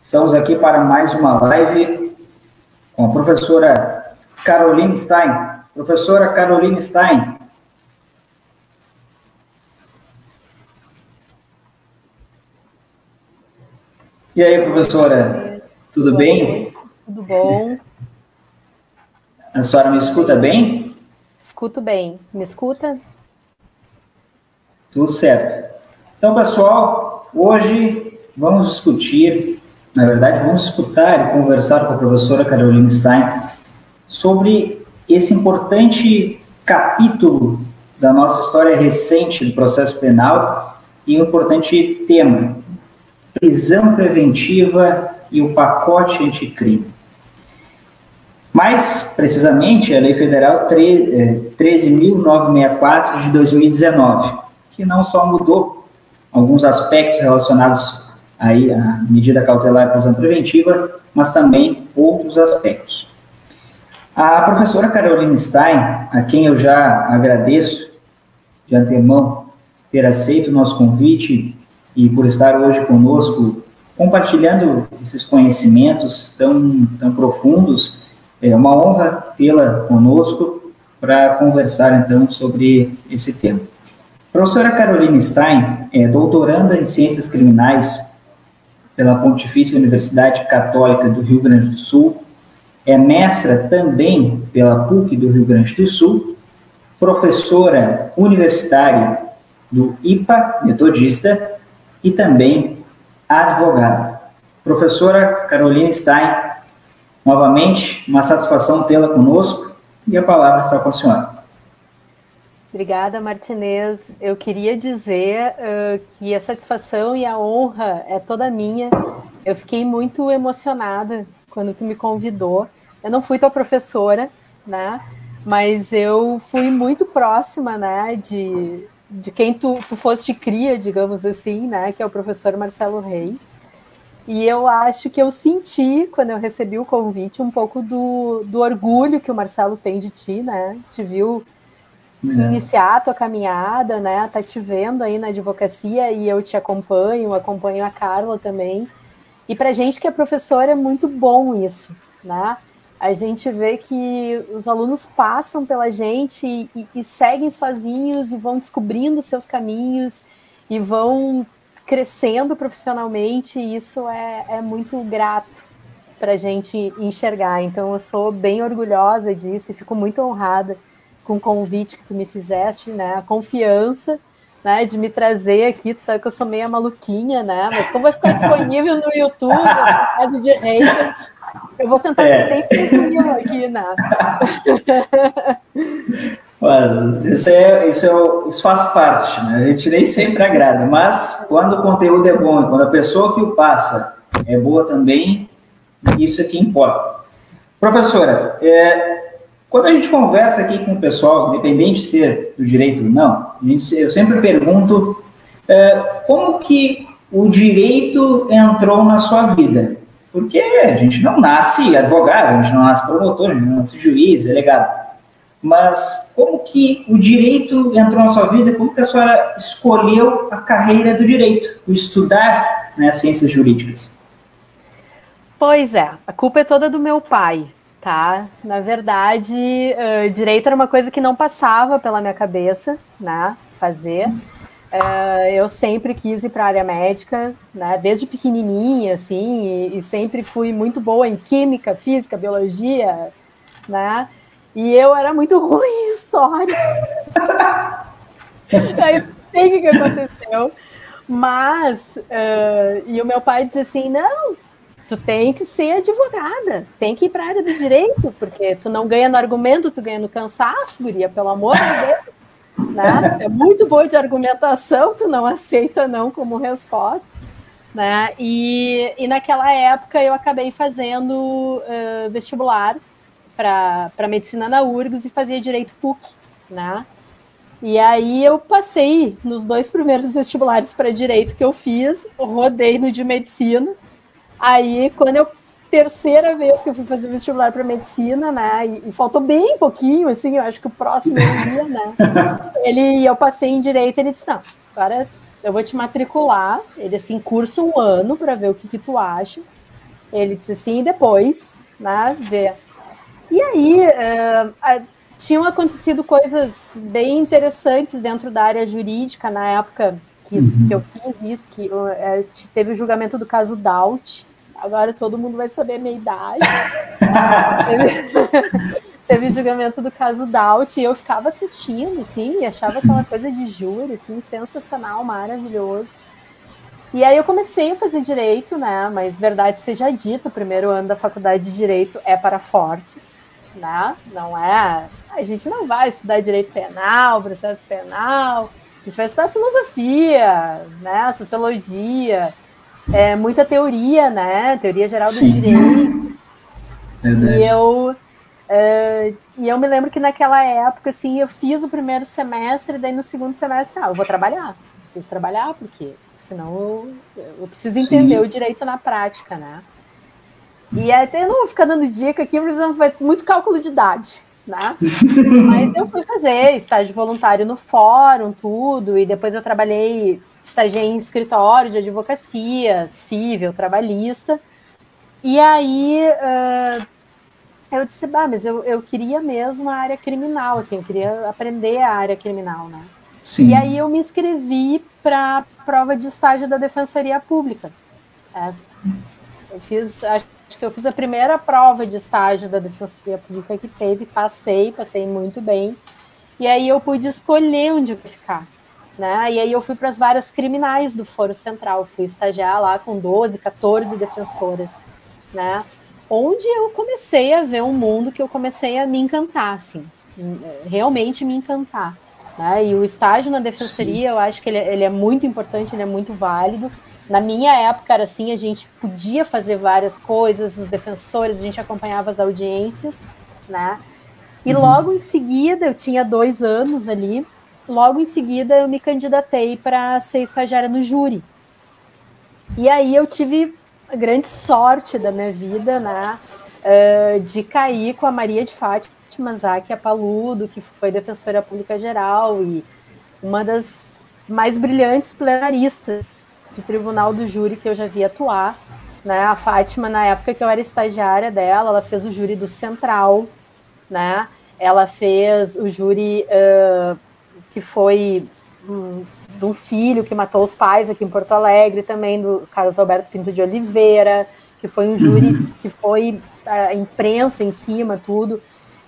Estamos aqui para mais uma live com a professora Caroline Stein. Professora Caroline Stein. E aí, professora? Tudo bem? Tudo bom. A senhora me escuta bem? Escuto bem. Me escuta? Tudo certo. Então, pessoal, hoje vamos discutir, na verdade, vamos escutar e conversar com a professora Caroline Stein sobre esse importante capítulo da nossa história recente do processo penal e um importante tema, prisão preventiva e o pacote anticrime. Mais precisamente, a Lei Federal 13.964 de 2019, que não só mudou alguns aspectos relacionados aí à medida cautelar e prisão preventiva, mas também outros aspectos. A professora Caroline Stein, a quem eu já agradeço de antemão ter aceito o nosso convite e por estar hoje conosco, compartilhando esses conhecimentos tão profundos, é uma honra tê-la conosco para conversar, então, sobre esse tema. A professora Caroline Stein é doutoranda em Ciências Criminais pela Pontifícia Universidade Católica do Rio Grande do Sul, é mestra também pela PUC do Rio Grande do Sul, professora universitária do IPA Metodista e também advogada. Professora Caroline Stein, novamente, uma satisfação tê-la conosco e a palavra está com a senhora. Obrigada, Martinez. Eu queria dizer que a satisfação e a honra é toda minha. Eu fiquei muito emocionada quando tu me convidou. Eu não fui tua professora, né? Mas eu fui muito próxima, né, de quem tu foste cria, digamos assim, né, que é o professor Marcelo Reis. E eu acho que eu senti, quando eu recebi o convite, um pouco do orgulho que o Marcelo tem de ti, né? Te viu iniciar a tua caminhada, né? Tá te vendo aí na advocacia e eu te acompanho a Carla também. E pra gente que é professor é muito bom isso, né? A gente vê que os alunos passam pela gente e seguem sozinhos e vão descobrindo seus caminhos e vão crescendo profissionalmente, e isso é muito grato para a gente enxergar. Então, eu sou bem orgulhosa disso e fico muito honrada com o convite que tu me fizeste, né? A confiança, né, de me trazer aqui. Tu sabe que eu sou meio maluquinha, né? Mas como vai ficar disponível no YouTube, essa fase de haters, eu vou tentar ser bem tranquilo aqui, né? Isso faz parte, né? A gente nem sempre agrada, mas quando o conteúdo é bom, quando a pessoa que o passa é boa também, isso é que importa. Professora, quando a gente conversa aqui com o pessoal, independente de ser do direito ou não, eu sempre pergunto como que o direito entrou na sua vida? Porque a gente não nasce advogado, a gente não nasce promotor, a gente não nasce juiz, delegado. Mas como que o direito entrou na sua vida? Como que a senhora escolheu a carreira do direito, o estudar, né, ciências jurídicas? Pois é, a culpa é toda do meu pai, tá? Na verdade, direito era uma coisa que não passava pela minha cabeça, né, fazer. Eu sempre quis ir para a área médica, né, desde pequenininha, assim, e sempre fui muito boa em química, física, biologia, né? E eu era muito ruim em história. Aí não sei o que aconteceu. Mas, e o meu pai dizia assim, não, tu tem que ser advogada, tem que ir para a área do direito, porque tu não ganha no argumento, tu ganha no cansaço, guria, pelo amor de Deus. Né? É muito boa de argumentação, tu não aceita não como resposta. Né? E naquela época eu acabei fazendo vestibular para medicina na URGS e fazia direito PUC, né? E aí eu passei nos 2 primeiros vestibulares para direito que eu fiz, rodei no de medicina. Aí, terceira vez que eu fui fazer vestibular para medicina, né? E faltou bem pouquinho, assim, eu acho que o próximo dia, né? Eu passei em direito, ele disse, não, agora eu vou te matricular. Ele assim, cursa um ano para ver o que tu acha. Ele disse assim, e depois, né, ver. E aí, tinham acontecido coisas bem interessantes dentro da área jurídica na época que eu fiz isso, que teve o julgamento do caso Daut. Agora todo mundo vai saber a minha idade. Teve o julgamento do caso Daut e eu ficava assistindo, assim, e achava aquela coisa de júri, assim, sensacional, maravilhoso. E aí eu comecei a fazer direito, né? Mas verdade seja dita, o primeiro ano da faculdade de direito é para fortes, né? Não é... A gente não vai estudar direito penal, processo penal, a gente vai estudar filosofia, né? Sociologia, muita teoria, né? Teoria geral do direito. E eu me lembro que naquela época, assim, eu fiz o primeiro semestre, daí no segundo semestre, eu vou trabalhar, preciso trabalhar, porque senão eu preciso entender o direito na prática, né? E até eu não vou ficar dando dica aqui, por exemplo, vai muito cálculo de idade, né? Mas eu fui fazer estágio voluntário no fórum, tudo, e depois eu estagiei em escritório de advocacia, civil, trabalhista, e aí eu disse, mas eu queria mesmo a área criminal, assim, eu queria aprender a área criminal, né? Sim. E aí eu me inscrevi para a prova de estágio da Defensoria Pública. Acho que eu fiz a primeira prova de estágio da Defensoria Pública que teve, passei muito bem, e aí eu pude escolher onde eu ia ficar, né? E aí eu fui para as várias criminais do Foro Central, fui estagiar lá com 12, 14 defensoras, né? Onde eu comecei a ver um mundo que eu comecei a me encantar, assim, realmente me encantar, né? E o estágio na defensoria, eu acho que ele é muito importante, ele é muito válido. Na minha época era assim, a gente podia fazer várias coisas, os defensores, a gente acompanhava as audiências, né? E logo em seguida, eu tinha 2 anos ali, logo em seguida eu me candidatei para ser estagiária no júri. E aí eu tive a grande sorte da minha vida, né, de cair com a Maria de Fátima Zacchia Paludo, que foi defensora pública geral e uma das mais brilhantes plenaristas de tribunal do júri que eu já vi atuar, né? A Fátima, na época que eu era estagiária dela, ela fez o júri do Central, né? Ela fez o júri que foi de um filho que matou os pais aqui em Porto Alegre, também do Carlos Alberto Pinto de Oliveira, que foi um júri que foi a imprensa em cima, tudo.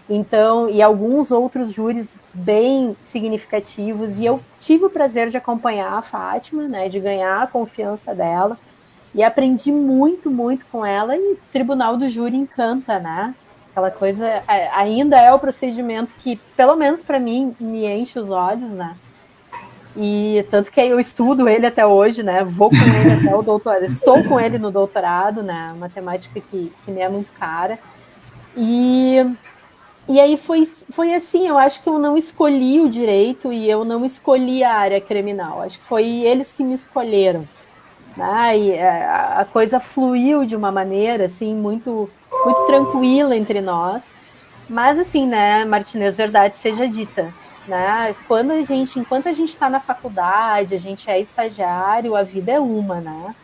Então, e alguns outros júris bem significativos, e eu tive o prazer de acompanhar a Fátima, né, de ganhar a confiança dela, e aprendi muito, muito com ela, e o tribunal do júri encanta, né? Aquela coisa, ainda é o procedimento que, pelo menos para mim, me enche os olhos, né? E tanto que eu estudo ele até hoje, né? Vou com ele até o doutorado, estou com ele no doutorado, né? Uma temática que me é muito cara. E aí foi assim, eu acho que eu não escolhi o direito e eu não escolhi a área criminal. Acho que foi eles que me escolheram, né? E a coisa fluiu de uma maneira, assim, muito, muito tranquila entre nós. Mas, assim, né, Martinez, verdade seja dita, né? Enquanto a gente está na faculdade, a gente é estagiário, a vida é uma, né?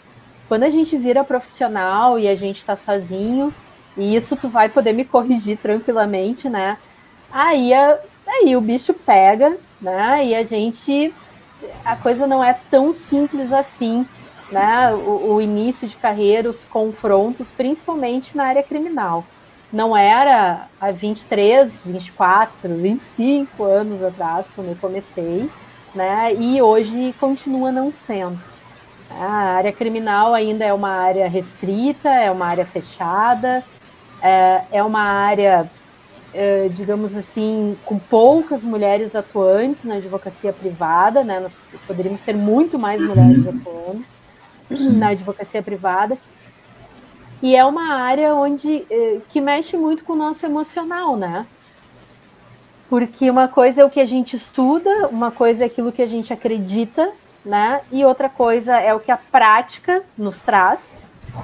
Quando a gente vira profissional e a gente está sozinho, e isso tu vai poder me corrigir tranquilamente, né? Aí o bicho pega, né? E a coisa não é tão simples assim, né? O início de carreira, os confrontos, principalmente na área criminal. Não era há 23, 24, 25 anos atrás, quando eu comecei, né? E hoje continua não sendo. A área criminal ainda é uma área restrita, é uma área fechada, é uma área, digamos assim, com poucas mulheres atuantes na advocacia privada, né? Nós poderíamos ter muito mais mulheres atuando na advocacia privada. E é uma área que mexe muito com o nosso emocional, né? Porque uma coisa é o que a gente estuda, uma coisa é aquilo que a gente acredita, né? E outra coisa é o que a prática nos traz,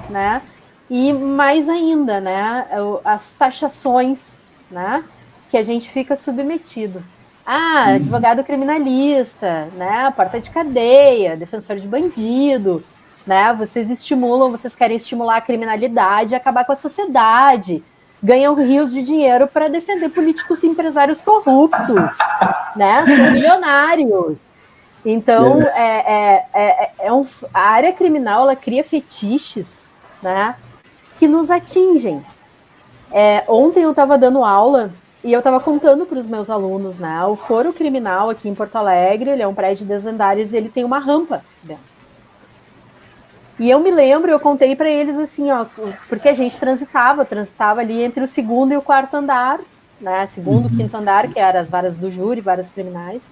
né? E mais ainda, né? As taxações, né? Que a gente fica submetido. Advogado criminalista, né? Porta de cadeia, defensor de bandido, né? Vocês querem estimular a criminalidade e acabar com a sociedade. Ganham rios de dinheiro para defender políticos e empresários corruptos, né? São milionários. Então, a área criminal, ela cria fetiches, né, que nos atingem. Ontem eu estava dando aula e eu estava contando para os meus alunos, né, o Foro Criminal aqui em Porto Alegre, ele é um prédio de 10 andares e ele tem uma rampa dentro. E eu me lembro, eu contei para eles assim, ó, porque a gente transitava ali entre o 2º e o 4º andar, né, 2º, 5º andar, que eram as varas do júri, varas criminais.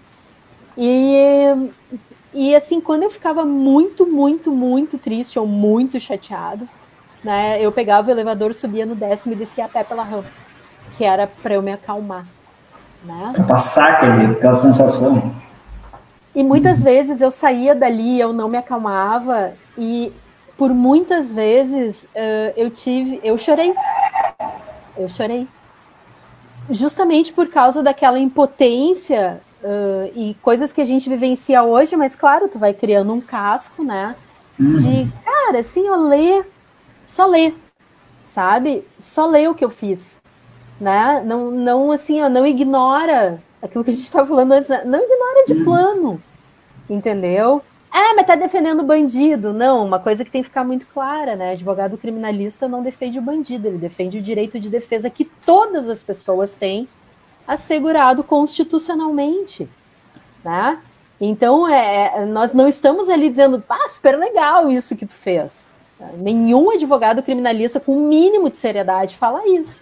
E assim, quando eu ficava muito, muito, muito triste ou muito chateado, né, eu pegava o elevador, subia no 10º e descia a pé pela rampa, que era para eu me acalmar, né? Pra passar aquela sensação. E muitas vezes eu saía dali, eu não me acalmava, e por muitas vezes eu chorei. Eu chorei. Justamente por causa daquela impotência e coisas que a gente vivencia hoje, mas claro, tu vai criando um casco, né? De, cara, assim, só ler, sabe? Só ler o que eu fiz, né? Não assim, não ignora aquilo que a gente estava falando antes, né? Não ignora de plano, entendeu? Mas tá defendendo o bandido. Não, uma coisa que tem que ficar muito clara, né? Advogado criminalista não defende o bandido, ele defende o direito de defesa que todas as pessoas têm assegurado constitucionalmente, né? Então, nós não estamos ali dizendo, super legal isso que tu fez. Nenhum advogado criminalista com o mínimo de seriedade fala isso.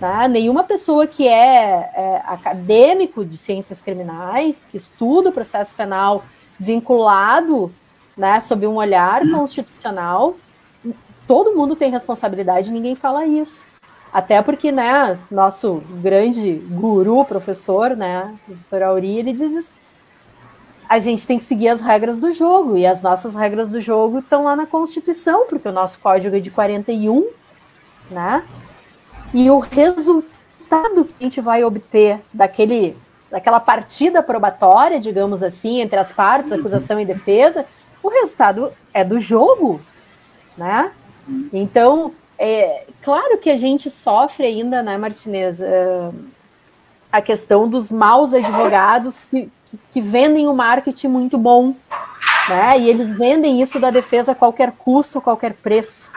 Tá? Nenhuma pessoa que é acadêmico de ciências criminais, que estuda o processo penal vinculado, né, sob um olhar constitucional, todo mundo tem responsabilidade, ninguém fala isso. Até porque, né, nosso grande guru, professor, né, o professor Auri, ele diz isso. A gente tem que seguir as regras do jogo, e as nossas regras do jogo estão lá na Constituição, porque o nosso código é de 41, né? E o resultado que a gente vai obter daquela partida probatória, digamos assim, entre as partes, acusação e defesa, o resultado é do jogo, né? Então, claro que a gente sofre ainda, né, Martinez, a questão dos maus advogados que vendem um marketing muito bom, né? E eles vendem isso da defesa a qualquer custo, a qualquer preço,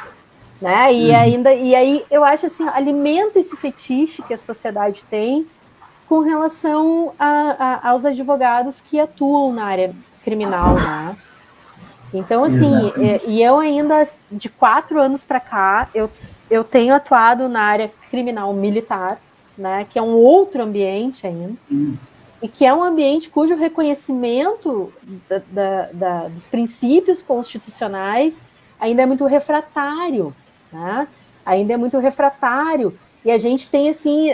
né? E aí eu acho assim, alimenta esse fetiche que a sociedade tem com relação aos advogados que atuam na área criminal, né? Então, assim, e eu ainda, de 4 anos para cá, eu tenho atuado na área criminal militar, né, que é um outro ambiente ainda, e que é um ambiente cujo reconhecimento dos princípios constitucionais ainda é muito refratário, né? Ainda é muito refratário. E a gente tem, assim,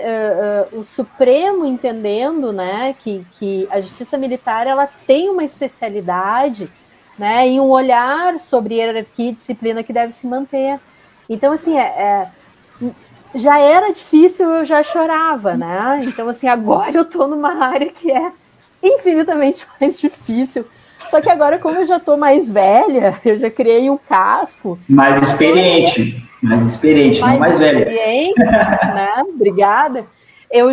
o Supremo entendendo, né, que a justiça militar ela tem uma especialidade, né, e um olhar sobre hierarquia e disciplina que deve se manter. Então, assim, já era difícil, eu já chorava, né? Então, assim, agora eu estou numa área que é infinitamente mais difícil. Só que agora, como eu já estou mais velha, eu já criei um casco. Mais experiente, não mais velha. Né? Obrigada. Eu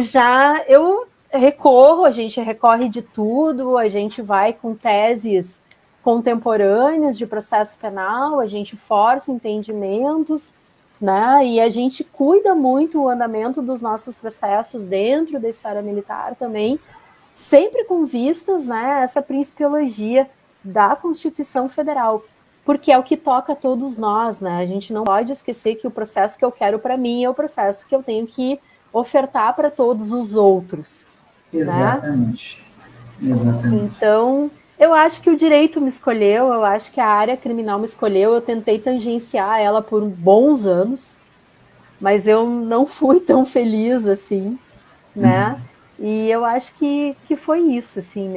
recorro, a gente recorre de tudo, a gente vai com teses contemporâneas de processo penal, a gente força entendimentos, né? E a gente cuida muito o andamento dos nossos processos dentro da esfera militar também, sempre com vistas, né, a essa principiologia da Constituição Federal, porque é o que toca a todos nós, né? A gente não pode esquecer que o processo que eu quero para mim é o processo que eu tenho que ofertar para todos os outros. Exatamente. Né? Exatamente. Então, eu acho que o direito me escolheu, eu acho que a área criminal me escolheu, eu tentei tangenciar ela por bons anos, mas eu não fui tão feliz assim, né? E eu acho que foi isso, assim,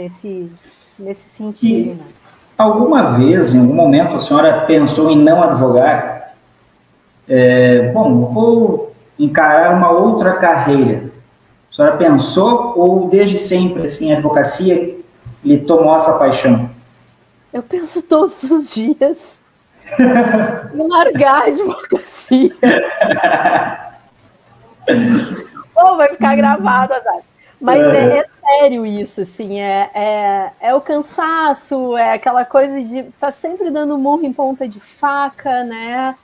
nesse sentido. Né? Alguma vez, em algum momento, a senhora pensou em não advogar? Vou encarar uma outra carreira. A senhora pensou ou desde sempre, assim, a advocacia lhe tomou essa paixão? Eu penso todos os dias. Me largar a advocacia. Ou vai ficar gravado, azar. Mas é sério isso, assim, é o cansaço, é aquela coisa de tá sempre dando murro em ponta de faca, né?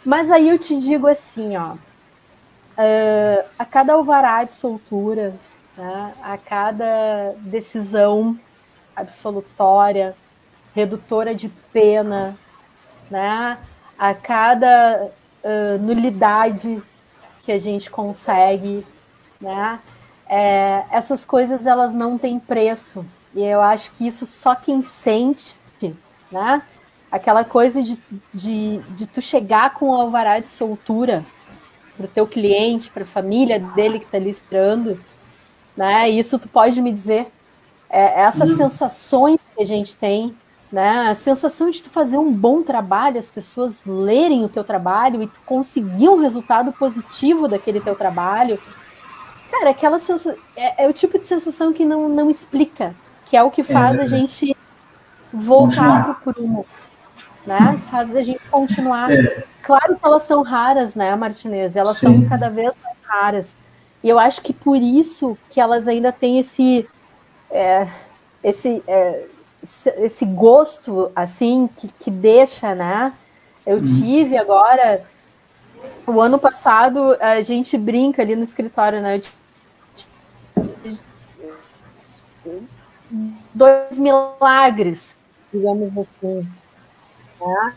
Mas aí eu te digo assim, ó, a cada alvará de soltura, né, a cada decisão absolutória, redutora de pena, né, a cada nulidade que a gente consegue, né, essas coisas elas não têm preço, e eu acho que isso só quem sente, né, aquela coisa de tu chegar com o alvará de soltura para o teu cliente, para a família dele que está listrando, né, isso tu pode me dizer, essas sensações que a gente tem, né, a sensação de tu fazer um bom trabalho, as pessoas lerem o teu trabalho e tu conseguir um resultado positivo daquele teu trabalho, cara, aquela sensação, é o tipo de sensação que não explica, que é o que faz a gente voltar para o prumo, né? Faz a gente continuar. Claro que elas são raras, né, Martinez? Elas são cada vez mais raras. E eu acho que por isso que elas ainda têm esse gosto, assim, que deixa, né? Eu tive agora, o ano passado, a gente brinca ali no escritório, né? 2 milagres, digamos assim. Né?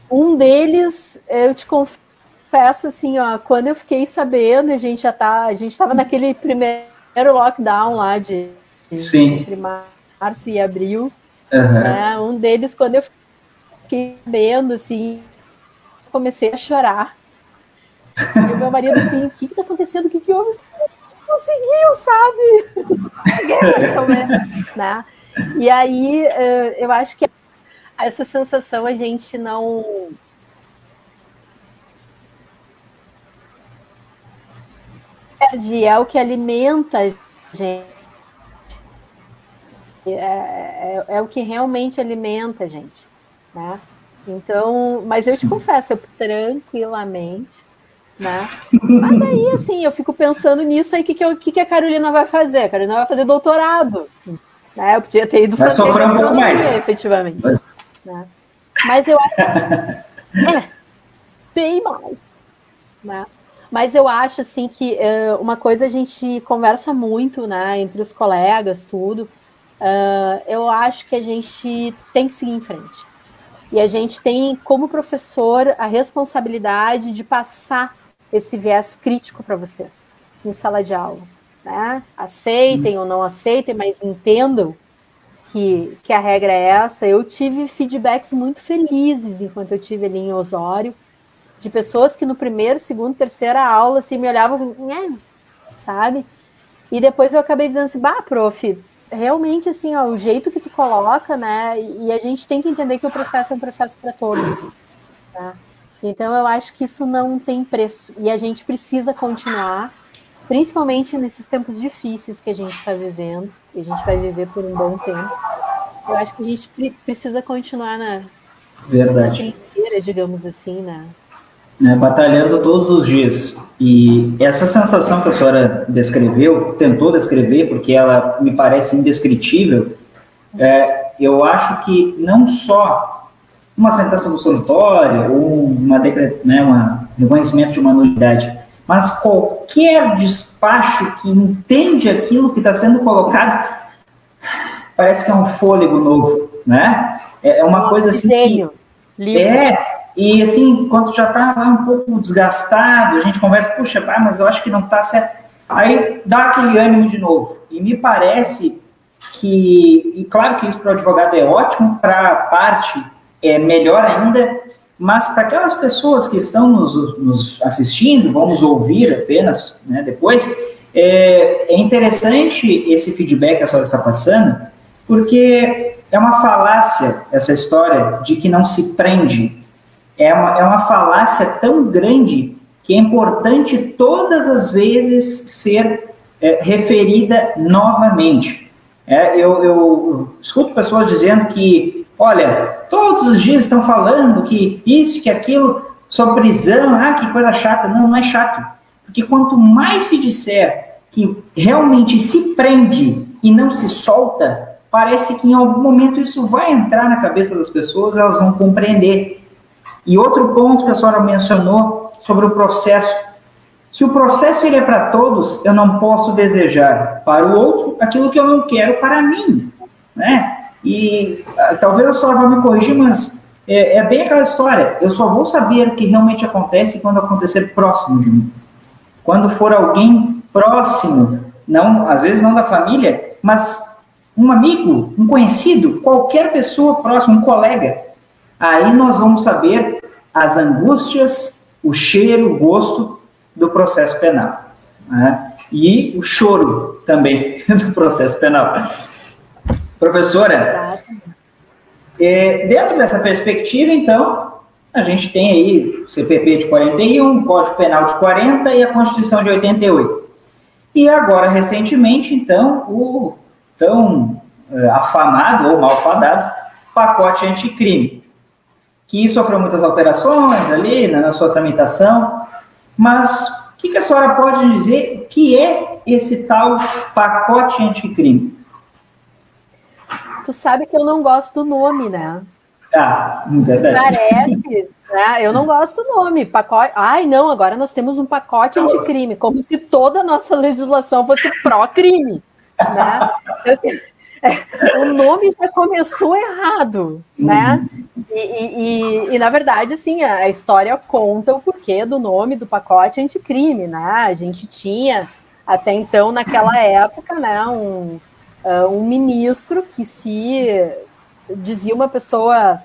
Um deles, eu te confesso, assim, ó, quando eu fiquei sabendo, a gente estava naquele primeiro lockdown lá entre março e abril. Né? Um deles, quando eu fiquei sabendo, assim, comecei a chorar. E o meu marido, assim, o que está acontecendo? O que houve? Conseguiu, sabe? Né? E aí, eu acho que essa sensação a gente não... É o que alimenta a gente. É o que realmente alimenta a gente. Né? Então, mas eu te confesso, eu tranquilamente, né? Mas daí, assim, eu fico pensando nisso aí, o que a Carolina vai fazer? A Carolina vai fazer doutorado. Né? Eu podia ter ido fazer sofrer um pouco mais, efetivamente. Né? Mas eu acho bem mais. Né? Mas eu acho, assim, que uma coisa a gente conversa muito, né, entre os colegas, tudo. Eu acho que a gente tem que seguir em frente. E a gente tem, como professor, a responsabilidade de passar esse viés crítico para vocês em sala de aula. Né? Aceitem ou não aceitem, mas entendam que a regra é essa. Eu tive feedbacks muito felizes enquanto eu estive ali em Osório, de pessoas que no primeiro, segundo, terceira aula assim, me olhavam, sabe? E depois eu acabei dizendo assim, prof, realmente, assim, ó, o jeito que tu coloca, né, e a gente tem que entender que o processo é um processo para todos, tá? Então, eu acho que isso não tem preço, e a gente precisa continuar, principalmente nesses tempos difíceis que a gente está vivendo, e a gente vai viver por um bom tempo. Eu acho que a gente precisa continuar na trincheira, digamos assim, né? Batalhando todos os dias. E essa sensação que a senhora descreveu, tentou descrever, porque ela me parece indescritível, eu acho que não só uma sentença absolutória ou um reconhecimento de uma nulidade, mas qualquer despacho que entende aquilo que está sendo colocado, parece que é um fôlego novo, né? É uma coisa assim que... E assim, quando já está um pouco desgastado, a gente conversa, puxa, mas eu acho que não está certo. Aí dá aquele ânimo de novo. E me parece que, e claro que isso para o advogado é ótimo, para a parte é melhor ainda, mas para aquelas pessoas que estão nos assistindo, vamos ouvir apenas, né, depois, é interessante esse feedback que a senhora está passando, porque é uma falácia essa história de que não se prende. É uma falácia tão grande que é importante todas as vezes ser referida novamente. Eu escuto pessoas dizendo que Olha, todos os dias estão falando que isso, que aquilo, sobre prisão, que coisa chata. Não, não é chato. Porque quanto mais se disser que realmente se prende e não se solta, parece que em algum momento isso vai entrar na cabeça das pessoas, elas vão compreender. E outro ponto que a senhora mencionou sobre o processo. Se o processo ele é para todos, eu não posso desejar para o outro aquilo que eu não quero para mim, né? E talvez a senhora vá me corrigir, mas é bem aquela história. Eu só vou saber o que realmente acontece quando acontecer próximo de mim. Quando for alguém próximo, não, às vezes não da família, mas um amigo, um conhecido, qualquer pessoa próxima, um colega, aí nós vamos saber as angústias, o cheiro, o gosto do processo penal, né? E o choro também do processo penal. Professora, dentro dessa perspectiva, então, a gente tem aí o CPP de 41, o Código Penal de 40 e a Constituição de 88. E agora, recentemente, então, o tão afamado ou malfadado pacote anticrime, que sofreu muitas alterações ali na sua tramitação, mas o que a senhora pode dizer o que é esse tal pacote anticrime? Tu sabe que eu não gosto do nome, né? Verdade. Parece, né? Eu não gosto do nome. Pacote. Ai, não, agora nós temos um pacote anticrime, como se toda a nossa legislação fosse pró-crime, né? O nome já começou errado, né? E na verdade, assim, a história conta o porquê do nome do pacote anticrime, né? A gente tinha, até então, naquela época, né, um ministro que se dizia uma pessoa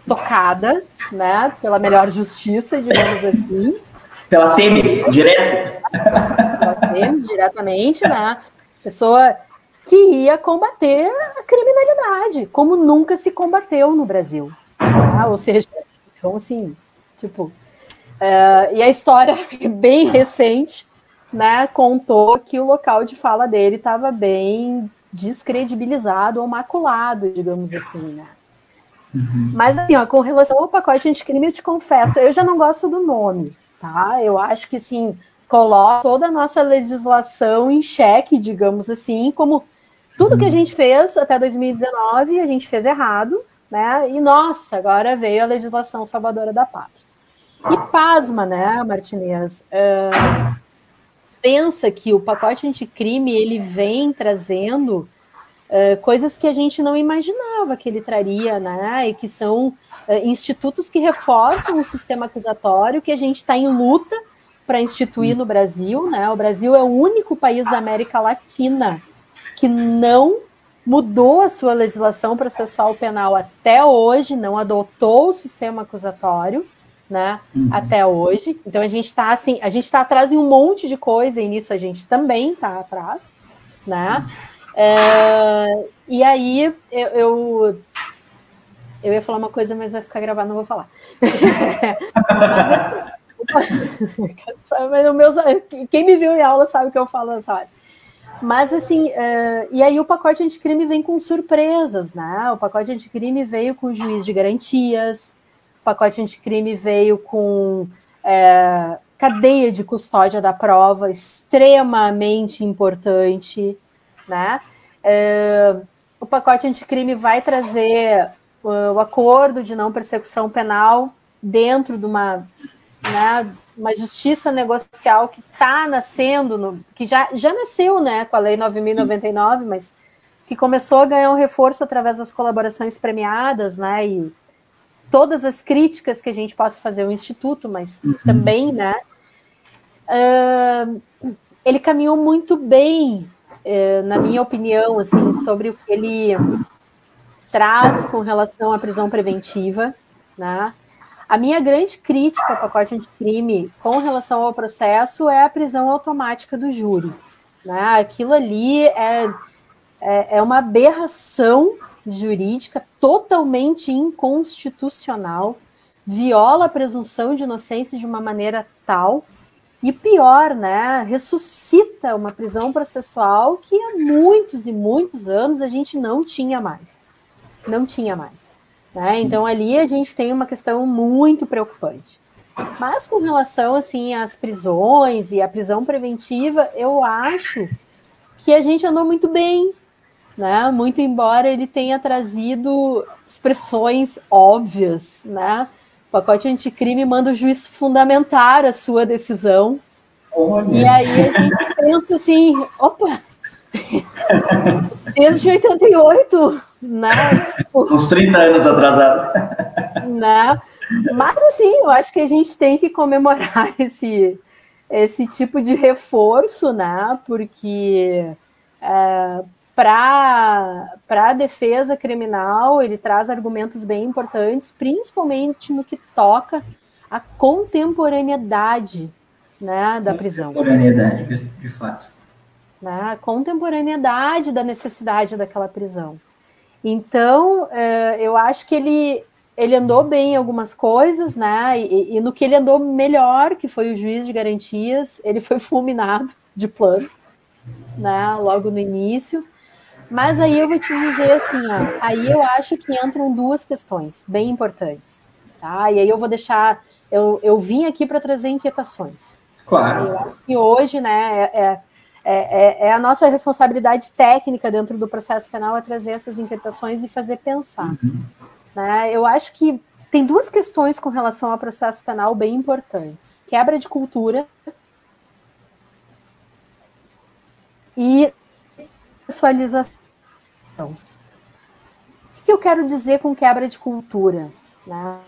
tocada, né, pela melhor justiça, digamos assim. Pela Temes, direto. Pela Temes, diretamente, né? Pessoa que ia combater a criminalidade, como nunca se combateu no Brasil. Né? Ou seja, então, assim, tipo... e a história bem recente, né, contou que o local de fala dele estava bem descredibilizado ou maculado, digamos assim, né? Mas, assim, ó, com relação ao pacote anticrime, eu te confesso, eu já não gosto do nome, tá? Eu acho que, assim, coloca toda a nossa legislação em xeque, digamos assim, como tudo que a gente fez até 2019, a gente fez errado, né? E, nossa, agora veio a legislação salvadora da pátria. E pasma, né, Martinez? Pensa que o pacote anticrime, ele vem trazendo coisas que a gente não imaginava que ele traria, né? E que são institutos que reforçam o sistema acusatório, que a gente está em luta para instituir no Brasil, né? O Brasil é o único país da América Latina que não mudou a sua legislação processual penal até hoje, não adotou o sistema acusatório, né? Até hoje. Então a gente está assim, a gente está atrás em um monte de coisa, e nisso a gente também está atrás, né? E aí eu ia falar uma coisa, mas vai ficar gravado, não vou falar. Mas assim, quem me viu em aula sabe o que eu falo, sabe? Mas assim, e aí o pacote anticrime vem com surpresas, né? O pacote anticrime veio com juiz de garantias, o pacote anticrime veio com cadeia de custódia da prova, extremamente importante, né? O pacote anticrime vai trazer o acordo de não persecução penal dentro de uma justiça negocial que está nascendo, que já nasceu, né, com a Lei 9.099, mas que começou a ganhar um reforço através das colaborações premiadas, né, e todas as críticas que a gente possa fazer ao Instituto, mas também, né, ele caminhou muito bem, na minha opinião, assim, sobre o que ele traz com relação à prisão preventiva, né. A minha grande crítica ao pacote anticrime com relação ao processo é a prisão automática do júri, né? Aquilo ali é uma aberração jurídica totalmente inconstitucional, viola a presunção de inocência de uma maneira tal, e pior, né? Ressuscita uma prisão processual que há muitos e muitos anos a gente não tinha mais. Não tinha mais. né? Então, ali a gente tem uma questão muito preocupante. Mas com relação, assim, às prisões e à prisão preventiva, eu acho que a gente andou muito bem, né? Muito embora ele tenha trazido expressões óbvias, né? O pacote anticrime manda o juiz fundamentar a sua decisão. Olha. E aí a gente pensa assim, opa, desde 88, né? Tipo, uns 30 anos atrasado. Né? Mas, assim, eu acho que a gente tem que comemorar esse tipo de reforço, né? Porque para a defesa criminal, ele traz argumentos bem importantes, principalmente no que toca à contemporaneidade, né, da prisão. Contemporaneidade, de fato. A contemporaneidade da necessidade daquela prisão. Então, eu acho que ele andou bem em algumas coisas, né? E no que ele andou melhor, que foi o juiz de garantias, ele foi fulminado de plano, né? Logo no início. Mas aí eu vou te dizer assim, ó, aí eu acho que entram duas questões bem importantes, tá? E aí eu vou deixar, eu vim aqui para trazer inquietações. Claro. Eu acho que hoje, né, é a nossa responsabilidade técnica dentro do processo penal é trazer essas inquietações e fazer pensar. Né? Eu acho que tem duas questões com relação ao processo penal bem importantes. Quebra de cultura e pessoalização. O que eu quero dizer com quebra de cultura? Né?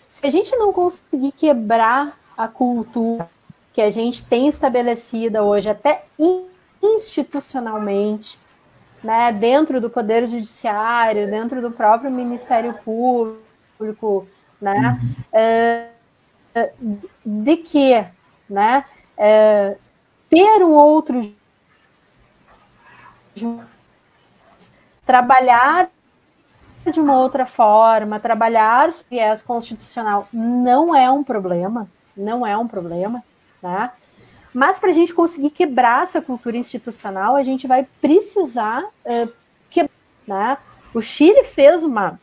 Se a gente não conseguir quebrar a cultura que a gente tem estabelecida hoje, até institucionalmente, né, dentro do Poder Judiciário, dentro do próprio Ministério Público, né, de que, né, ter um outro trabalhar de uma outra forma, trabalhar o viés constitucional não é um problema, né? Mas para a gente conseguir quebrar essa cultura institucional, a gente vai precisar quebrar, né? O Chile fez uma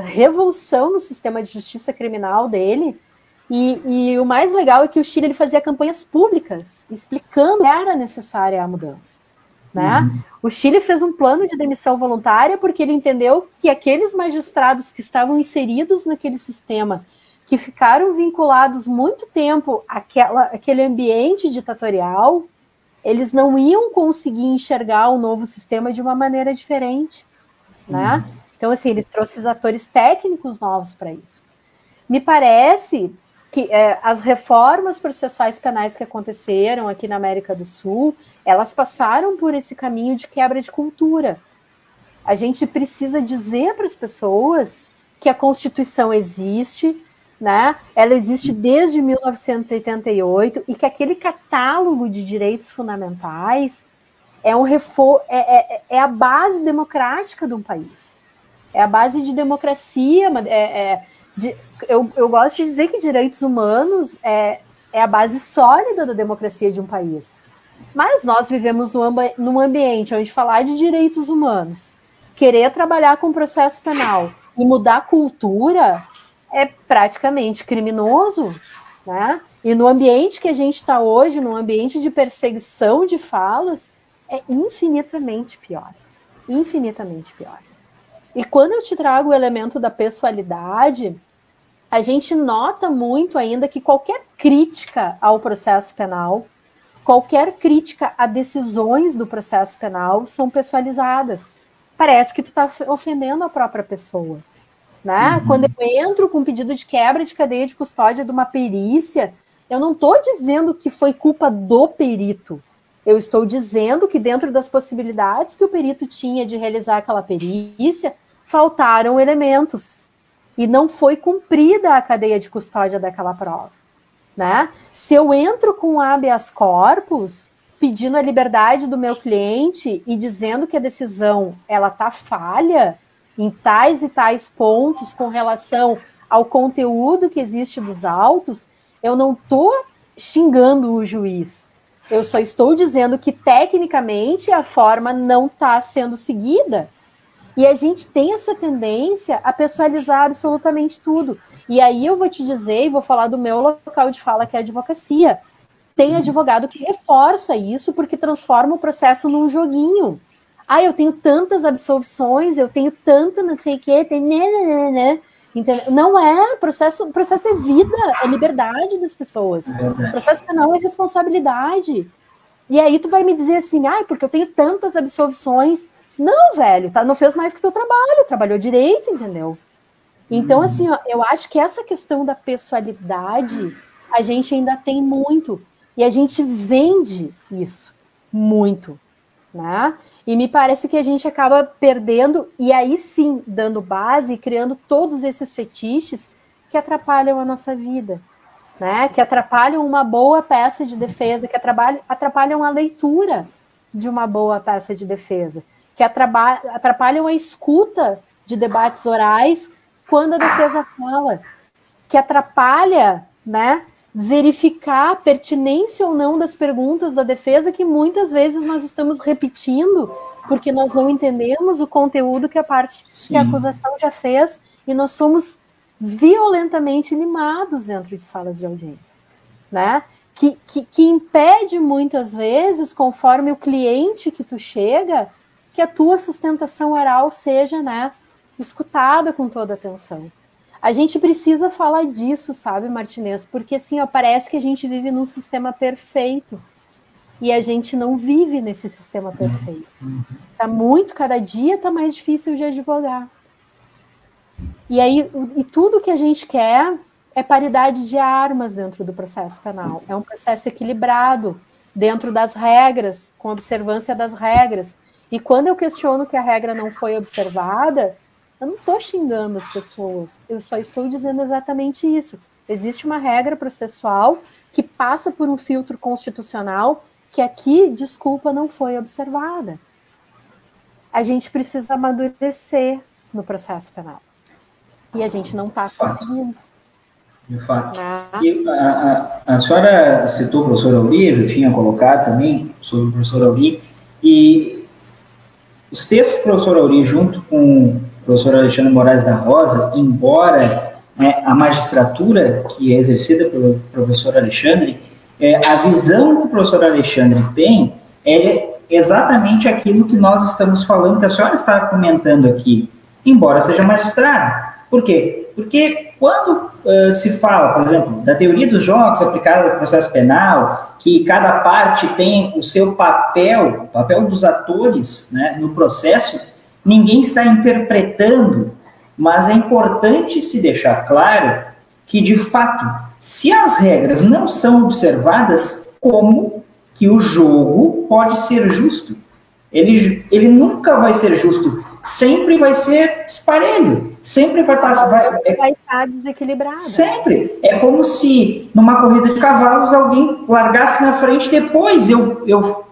revolução no sistema de justiça criminal dele, e o mais legal é que o Chile ele fazia campanhas públicas explicando que era necessária a mudança. Né? O Chile fez um plano de demissão voluntária porque ele entendeu que aqueles magistrados que estavam inseridos naquele sistema, que ficaram vinculados muito tempo àquele ambiente ditatorial, eles não iam conseguir enxergar o novo sistema de uma maneira diferente. Né? Então, assim, eles trouxeram atores técnicos novos para isso. Me parece que as reformas processuais penais que aconteceram aqui na América do Sul, elas passaram por esse caminho de quebra de cultura. A gente precisa dizer para as pessoas que a Constituição existe, né? Ela existe desde 1988 e que aquele catálogo de direitos fundamentais é a base democrática de um país. É a base de democracia, eu gosto de dizer que direitos humanos é a base sólida da democracia de um país. Mas nós vivemos num ambiente onde falar de direitos humanos, querer trabalhar com processo penal e mudar a cultura é praticamente criminoso, né? E no ambiente que a gente está hoje, num ambiente de perseguição de falas, é infinitamente pior. Infinitamente pior. E quando eu te trago o elemento da pessoalidade, a gente nota muito ainda que qualquer crítica ao processo penal, qualquer crítica a decisões do processo penal são pessoalizadas. Parece que tu está ofendendo a própria pessoa. Né? Quando eu entro com um pedido de quebra de cadeia de custódia de uma perícia, eu não estou dizendo que foi culpa do perito. Eu estou dizendo que dentro das possibilidades que o perito tinha de realizar aquela perícia, faltaram elementos. E não foi cumprida a cadeia de custódia daquela prova. Né? Se eu entro com habeas corpus, pedindo a liberdade do meu cliente e dizendo que a decisão ela está falha em tais e tais pontos com relação ao conteúdo que existe dos autos, eu não estou xingando o juiz. Eu só estou dizendo que, tecnicamente, a forma não está sendo seguida. E a gente tem essa tendência a pessoalizar absolutamente tudo. E aí eu vou te dizer, e vou falar do meu local de fala, que é a advocacia. Tem advogado que reforça isso porque transforma o processo num joguinho. Ah, eu tenho tantas absolvições, eu tenho tanto não sei o quê, tem né. Entendeu? Não é, processo é vida, é liberdade das pessoas. Processo penal é responsabilidade. E aí tu vai me dizer assim, porque eu tenho tantas absolvições. Não, velho, não fez mais que teu trabalho, trabalhou direito, entendeu? Então, assim, ó, eu acho que essa questão da pessoalidade, a gente ainda tem muito. E a gente vende isso muito, né? E me parece que a gente acaba perdendo, e aí sim, dando base e criando todos esses fetiches que atrapalham a nossa vida, né? Que atrapalham uma boa peça de defesa, que atrapalham a leitura de uma boa peça de defesa, que atrapalham a escuta de debates orais quando a defesa fala, que atrapalha, né, verificar a pertinência ou não das perguntas da defesa, que muitas vezes nós estamos repetindo porque nós não entendemos o conteúdo que a acusação já fez e nós somos violentamente limados dentro de salas de audiência, né? Que impede muitas vezes, conforme o cliente que tu chega, que a tua sustentação oral seja, né, escutada com toda atenção. A gente precisa falar disso, sabe, Martinez? Porque, assim, ó, parece que a gente vive num sistema perfeito e a gente não vive nesse sistema perfeito. Cada dia tá mais difícil de advogar. E aí, tudo que a gente quer é paridade de armas dentro do processo penal. É um processo equilibrado, dentro das regras, com observância das regras. E quando eu questiono que a regra não foi observada, eu não estou xingando as pessoas, eu só estou dizendo exatamente isso. Existe uma regra processual que passa por um filtro constitucional que aqui, desculpa, não foi observada. A gente precisa amadurecer no processo penal. E a gente não está conseguindo. De fato. E a senhora citou o professor Auri, eu já tinha colocado também sobre o professor Auri, e os textos do professor Auri, junto com o professor Alexandre Moraes da Rosa, embora a magistratura que é exercida pelo professor Alexandre, a visão que o professor Alexandre tem é exatamente aquilo que nós estamos falando, que a senhora está comentando aqui, embora seja magistrado. Por quê? Porque quando se fala, por exemplo, da teoria dos jogos aplicada ao processo penal, que cada parte tem o seu papel, o papel dos atores, né, no processo, ninguém está interpretando, mas é importante se deixar claro que, de fato, se as regras não são observadas, como que o jogo pode ser justo? Ele nunca vai ser justo, sempre vai ser esparelho, sempre vai passar... Vai estar desequilibrado. Sempre. É como se, numa corrida de cavalos, alguém largasse na frente, depois eu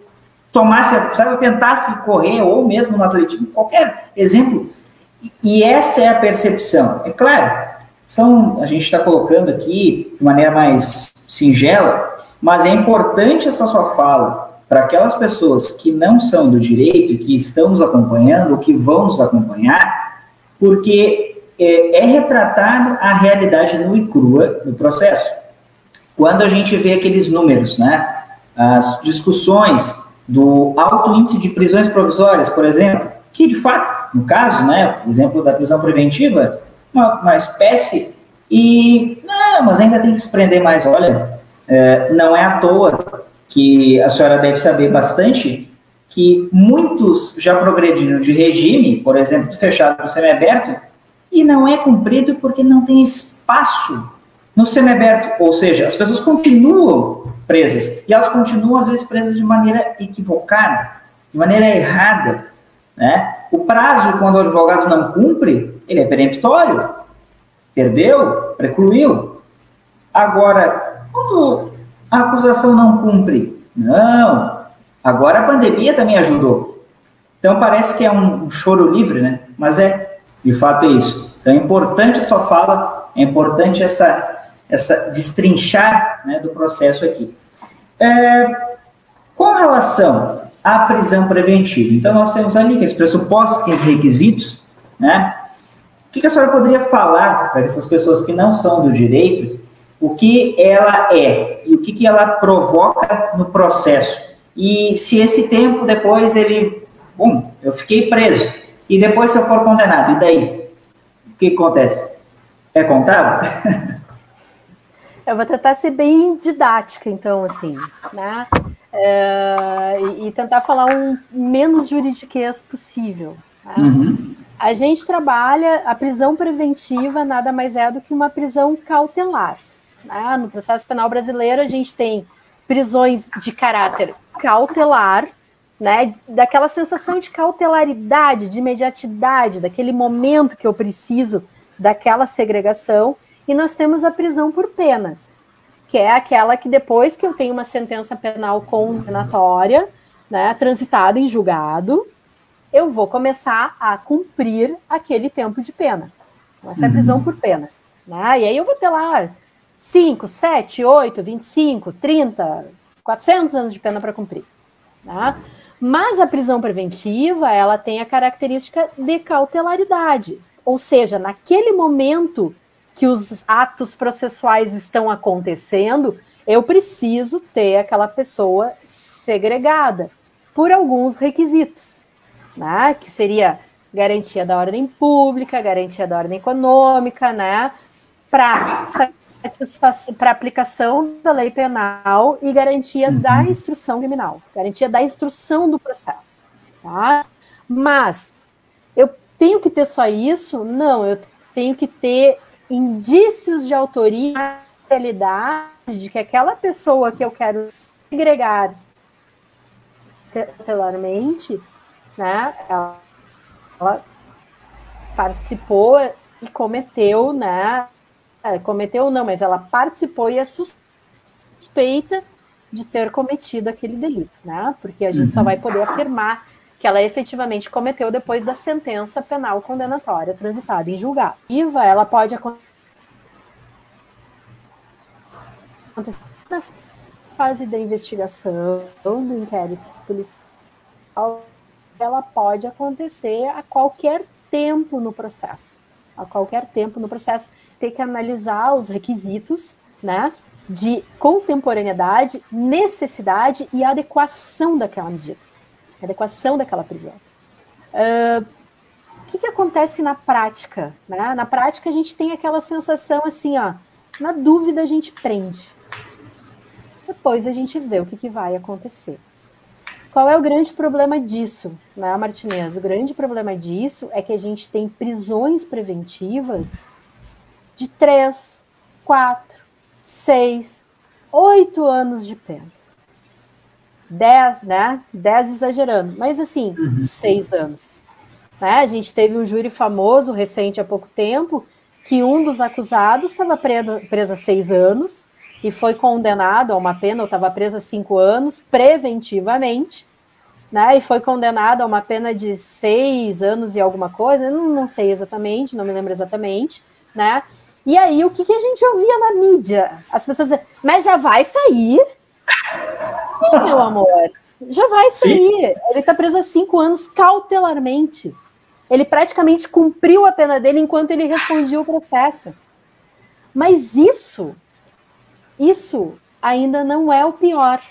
tomasse, sabe, eu tentasse correr, ou mesmo no atletismo, qualquer exemplo. E essa é a percepção. É claro, a gente está colocando aqui de maneira mais singela, mas é importante essa sua fala para aquelas pessoas que não são do direito e que estão nos acompanhando ou que vão nos acompanhar, porque é retratado a realidade nua e crua do processo. Quando a gente vê aqueles números, né, as discussões do alto índice de prisões provisórias, por exemplo, que de fato, no caso, né, exemplo da prisão preventiva, uma espécie, e não, mas ainda tem que se prender mais. Olha, não é à toa que a senhora deve saber bastante que muitos já progrediram de regime, por exemplo, de fechado para o semiaberto, e não é cumprido porque não tem espaço no semiaberto, ou seja, as pessoas continuam presas, e elas continuam às vezes presas de maneira equivocada, de maneira errada, né? O prazo, quando o advogado não cumpre, ele é peremptório, perdeu, precluiu. Agora, quando a acusação não cumpre, não, agora a pandemia também ajudou. Então parece que é um choro livre, né? Mas de fato é isso. Então é importante a sua fala, é importante essa destrinchar, né, do processo aqui. Com relação a prisão preventiva. Então, nós temos ali aqueles pressupostos, aqueles requisitos, né? O que a senhora poderia falar para essas pessoas que não são do direito, o que ela é e o que ela provoca no processo? E se esse tempo depois eu fiquei preso, e depois se eu for condenado, e daí? O que acontece? É contado? Eu vou tentar ser bem didática, então, assim, né? E tentar falar o menos juridiquês possível. Tá? Uhum. A gente trabalha, a prisão preventiva nada mais é do que uma prisão cautelar. Né? No processo penal brasileiro, a gente tem prisões de caráter cautelar, né? Daquela sensação de cautelaridade, de imediatidade, daquele momento que eu preciso daquela segregação, e nós temos a prisão por pena, que é aquela que depois que eu tenho uma sentença penal condenatória, né, transitada em julgado, eu vou começar a cumprir aquele tempo de pena. Essa é a prisão por pena. Né? E aí eu vou ter lá 5, 7, 8, 25, 30, 400 anos de pena para cumprir. Né? Mas a prisão preventiva, ela tem a característica de cautelaridade. Ou seja, naquele momento que os atos processuais estão acontecendo, eu preciso ter aquela pessoa segregada por alguns requisitos, né? Que seria garantia da ordem pública, garantia da ordem econômica, né? Para aplicação da lei penal e garantia da instrução criminal, garantia da instrução do processo. Tá? Mas eu tenho que ter só isso? Não, eu tenho que ter indícios de autoria, realidade, de que aquela pessoa que eu quero segregar cautelarmente, né, ela participou e cometeu, né, cometeu não, mas ela participou e é suspeita de ter cometido aquele delito, né, porque a gente só vai poder afirmar que ela efetivamente cometeu depois da sentença penal condenatória transitada em julgado. Ela pode acontecer na fase da investigação, do inquérito policial, ela pode acontecer a qualquer tempo no processo. A qualquer tempo no processo, ter que analisar os requisitos, né, de contemporaneidade, necessidade e adequação daquela medida. Adequação daquela prisão. O que acontece na prática? Né? Na prática, a gente tem aquela sensação assim, ó, na dúvida a gente prende. Depois a gente vê o que vai acontecer. Qual é o grande problema disso, né, Martinez? O grande problema disso é que a gente tem prisões preventivas de 3, 4, 6, 8 anos de pena. 10, né? 10 exagerando, mas assim, 6 anos. Né? A gente teve um júri famoso, recente, há pouco tempo, que um dos acusados estava preso há 6 anos e foi condenado a uma pena, ou estava preso há 5 anos, preventivamente, né? E foi condenado a uma pena de 6 anos e alguma coisa, não sei exatamente, não me lembro exatamente, né? E aí, o que a gente ouvia na mídia? As pessoas diziam, mas já vai sair? Sim, meu amor, já vai sair. Sim. Ele está preso há 5 anos cautelarmente. Ele praticamente cumpriu a pena dele enquanto ele respondia o processo. Mas isso ainda não é o pior.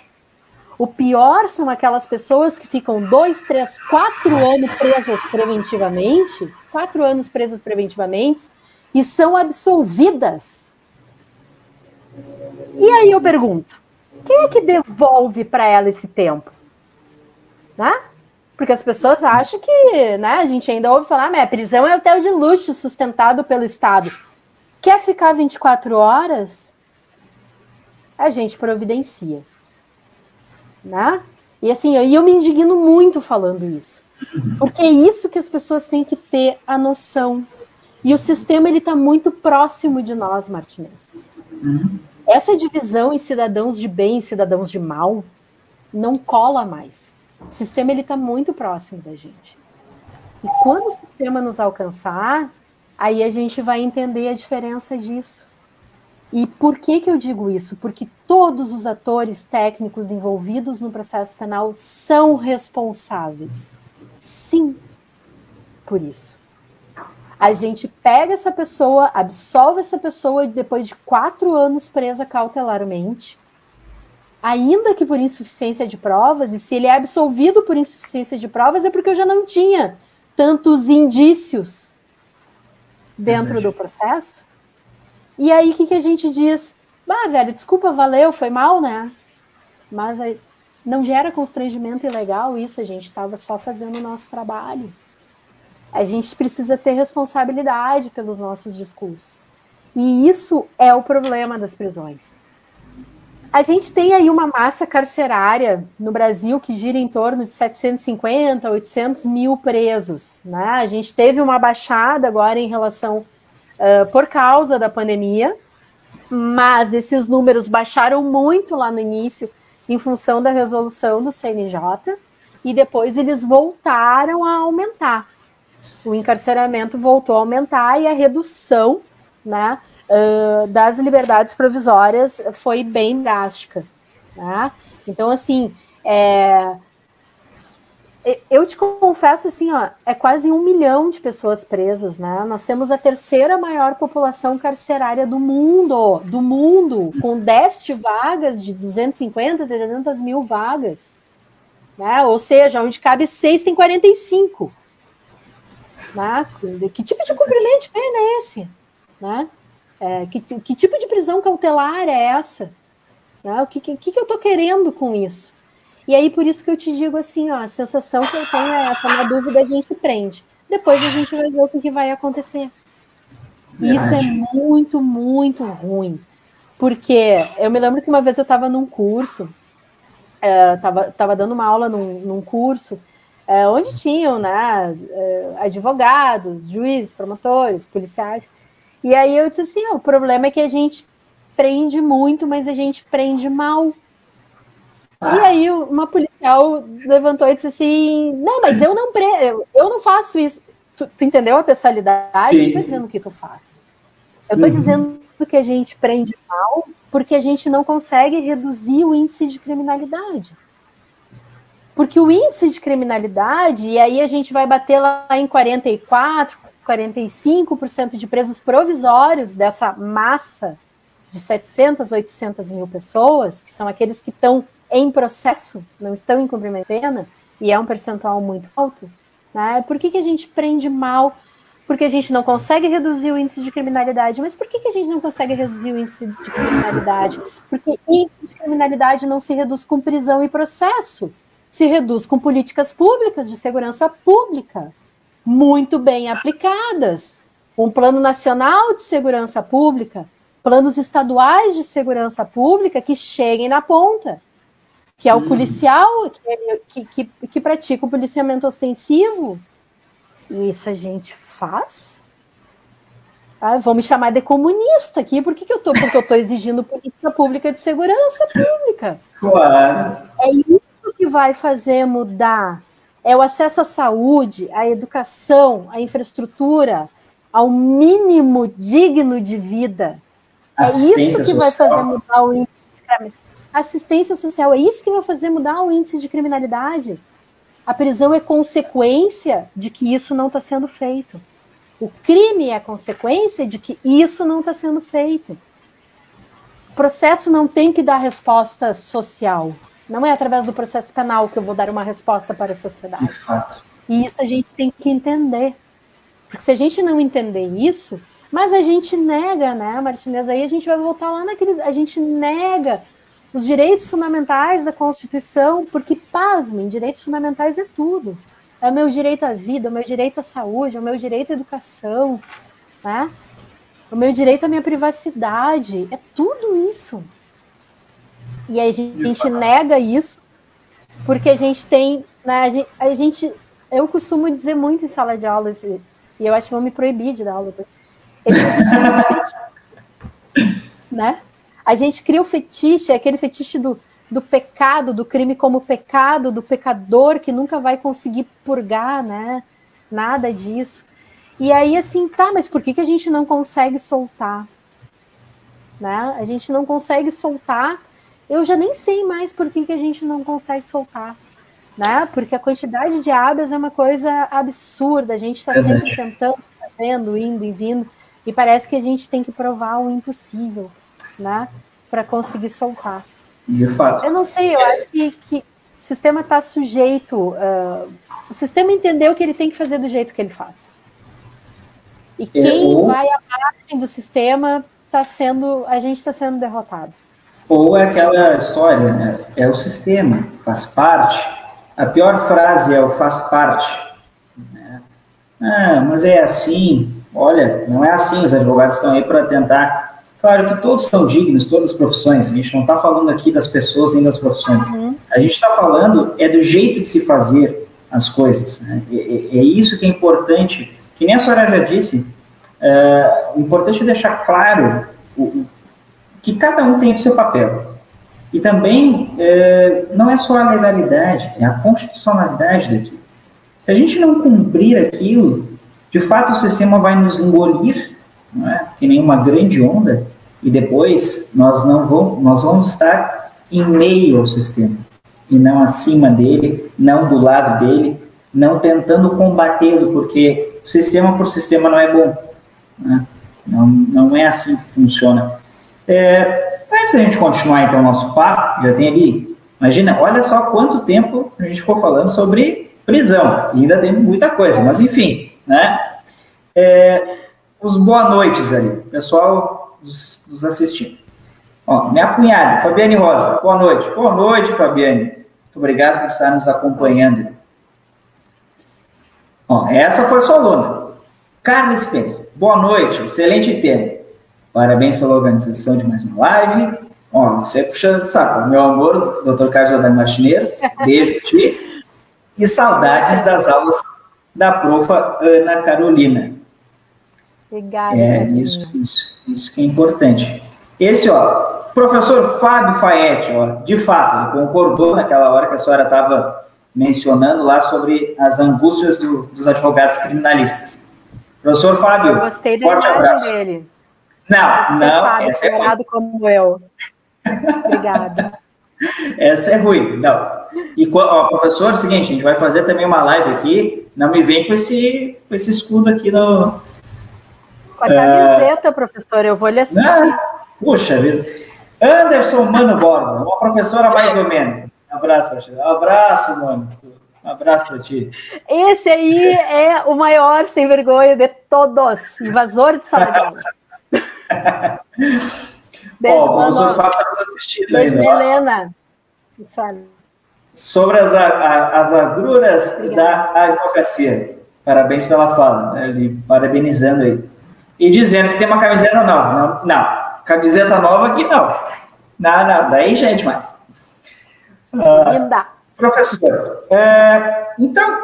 O pior são aquelas pessoas que ficam 2, 3, 4 anos presas preventivamente, 4 anos presas preventivamente, e são absolvidas. E aí eu pergunto, quem é que devolve para ela esse tempo? Né? Porque as pessoas acham que, né, a gente ainda ouve falar, mas a prisão é hotel de luxo sustentado pelo Estado. Quer ficar 24 horas? A gente providencia. Né? E assim, eu me indigno muito falando isso. Porque é isso que as pessoas têm que ter a noção. E o sistema está muito próximo de nós, Martinez. Essa divisão em cidadãos de bem e cidadãos de mal não cola mais. O sistema está muito próximo da gente. E quando o sistema nos alcançar, aí a gente vai entender a diferença disso. E por que eu digo isso? Porque todos os atores técnicos envolvidos no processo penal são responsáveis. Sim, por isso. A gente pega essa pessoa, absolve essa pessoa depois de 4 anos presa cautelarmente, ainda que por insuficiência de provas, e se ele é absolvido por insuficiência de provas é porque eu já não tinha tantos indícios dentro do processo. E aí, o que a gente diz? Velho, desculpa, valeu, foi mal, né? Mas aí, não gera constrangimento ilegal isso, a gente estava só fazendo o nosso trabalho. A gente precisa ter responsabilidade pelos nossos discursos. E isso é o problema das prisões. A gente tem aí uma massa carcerária no Brasil que gira em torno de 750, 800 mil presos, né? A gente teve uma baixada agora em relação... por causa da pandemia, mas esses números baixaram muito lá no início em função da resolução do CNJ e depois eles voltaram a aumentar. O encarceramento voltou a aumentar e a redução, né, das liberdades provisórias foi bem drástica. Né? Então, assim, eu te confesso assim, ó, é quase 1 milhão de pessoas presas, né? Nós temos a 3ª maior população carcerária do mundo, com déficit de vagas de 250, 300 mil vagas, né? Ou seja, onde cabe 6 tem 45. Né? Que tipo de cumprimento de pena é esse? Né? Que tipo de prisão cautelar é essa? Né? O que eu estou querendo com isso? E aí, por isso que eu te digo assim, ó, a sensação que eu tenho é essa, na dúvida a gente prende. Depois a gente vai ver o que vai acontecer. E isso é muito, muito ruim. Porque eu me lembro que uma vez eu estava num curso, estava dando uma aula num curso, onde tinham, né, advogados, juízes, promotores, policiais. E aí eu disse assim, o problema é que a gente prende muito, mas a gente prende mal. E aí uma policial levantou e disse assim, não, mas eu não faço isso. Tu entendeu a pessoalidade? Sim. Eu não estou dizendo o que tu faz. Eu estou dizendo que a gente prende mal porque a gente não consegue reduzir o índice de criminalidade. Porque o índice de criminalidade, e aí a gente vai bater lá em 44%, 45% de presos provisórios dessa massa de 700, 800 mil pessoas, que são aqueles que estão em processo, não estão em cumprimento de pena, e é um percentual muito alto, né? Por que a gente prende mal? Porque a gente não consegue reduzir o índice de criminalidade. Mas por que a gente não consegue reduzir o índice de criminalidade? Porque índice de criminalidade não se reduz com prisão e processo, se reduz com políticas públicas de segurança pública, muito bem aplicadas. Um plano nacional de segurança pública, planos estaduais de segurança pública que cheguem na ponta, que é o policial que pratica o policiamento ostensivo. E isso a gente faz? Vão me chamar de comunista aqui. Porque eu estou exigindo política pública de segurança pública. Claro. É isso que vai fazer mudar. É o acesso à saúde, à educação, à infraestrutura, ao mínimo digno de vida. É isso que vai fazer mudar o índice de criminalidade. Assistência social, é isso que vai fazer mudar o índice de criminalidade. A prisão é consequência de que isso não está sendo feito. O crime é consequência de que isso não está sendo feito. O processo não tem que dar resposta social. Não é através do processo penal que eu vou dar uma resposta para a sociedade. De fato. E isso a gente tem que entender. Porque se a gente não entender isso, mas a gente nega, né, Martinez? Aí a gente vai voltar lá naqueles... A gente nega os direitos fundamentais da Constituição, porque, pasmem, direitos fundamentais é tudo. É o meu direito à vida, é o meu direito à saúde, é o meu direito à educação, né? O meu direito à minha privacidade, é tudo isso. E a gente nega isso porque a gente tem, né, eu costumo dizer muito em sala de aula, e eu acho que vão me proibir de dar aula, né? A gente cria o fetiche, aquele fetiche do pecado, do crime como pecado, do pecador que nunca vai conseguir purgar, né? Nada disso. E aí, assim, tá, mas por que a gente não consegue soltar? né? A gente não consegue soltar. Eu já nem sei mais por que a gente não consegue soltar, né? Porque a quantidade de habeas é uma coisa absurda. A gente está sempre tentando, fazendo, indo e vindo, e parece que a gente tem que provar o impossível, né? Para conseguir soltar. De fato. Eu não sei, eu acho que o sistema está sujeito. O sistema entendeu que ele tem que fazer do jeito que ele faz. E quem vai à margem do sistema a gente está sendo derrotado. Ou é aquela história, né? É o sistema, faz parte. A pior frase é o faz parte. Né? Mas é assim. Olha, não é assim. Os advogados estão aí para tentar. Claro que todos são dignos, todas as profissões. A gente não está falando aqui das pessoas nem das profissões. A gente está falando do jeito de se fazer as coisas. Né? É isso que é importante. Que nem a senhora já disse, o importante é deixar claro que cada um tem o seu papel. E também não é só a legalidade, é a constitucionalidade daquilo. Se a gente não cumprir aquilo, de fato o sistema vai nos engolir, não é? Que nem uma grande onda, e depois nós vamos estar em meio ao sistema, e não acima dele, não do lado dele, não tentando combatê-lo, porque sistema por sistema não é bom. Né? Não é assim que funciona. Antes da gente continuar, então, o nosso papo, já tem ali, imagina, olha só quanto tempo a gente ficou falando sobre prisão, e ainda tem muita coisa, mas enfim, né? Os boa noites ali, pessoal nos assistindo. Ó, minha cunhada, Fabiane Rosa, boa noite. Boa noite, Fabiane. Muito obrigado por estar nos acompanhando. Ó, essa foi sua aluna. Carla Spencer, boa noite, excelente tema. Parabéns pela organização de mais uma live. Ó, você puxando o saco. Meu amor, Dr. Carlos Adão Martinez, beijo pra ti. E saudades das aulas da profa Ana Carolina. Obrigada. Isso que é importante. Esse, ó, professor Fábio Faetti, ó, de fato, ele concordou naquela hora que a senhora estava mencionando lá sobre as angústias dos advogados criminalistas. Professor Fábio, gostei da forte abraço. Dele. Não, Fábio, essa é ruim. Como eu. Obrigada. Essa é ruim, não. E, ó, professor, é o seguinte, a gente vai fazer também uma live aqui, não me vem com esse escudo aqui no... Com a camiseta, professor, eu vou lhe assistir. Puxa vida. Anderson Mano Borba, uma professora mais ou menos. Abraço, mano. Um abraço pra ti. Esse aí é o maior sem vergonha de todos. Invasor de sala de aula. Beijo, o professor Fábio está nos assistindo. Beijo, aí, Helena. Isso aí. Sobre as agruras da advocacia. Parabéns pela fala. Né? Ele parabenizando aí. E dizendo que tem uma camiseta nova. Não. Camiseta nova aqui não. Não. Daí já é demais. Professor, então,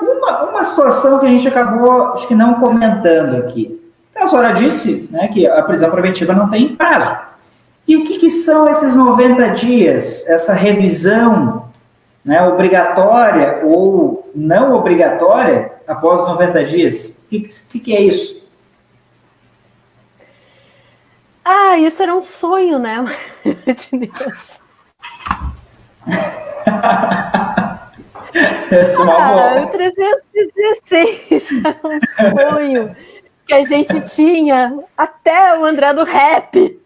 uma situação que a gente acabou, acho que não comentando aqui. A senhora disse, né, que a prisão preventiva não tem prazo. E o que são esses 90 dias, essa revisão, né, obrigatória ou não obrigatória após 90 dias? O que é isso? Isso era um sonho, né? De Deus. Essa é uma boa. O 316 era um sonho que a gente tinha até o André do Rap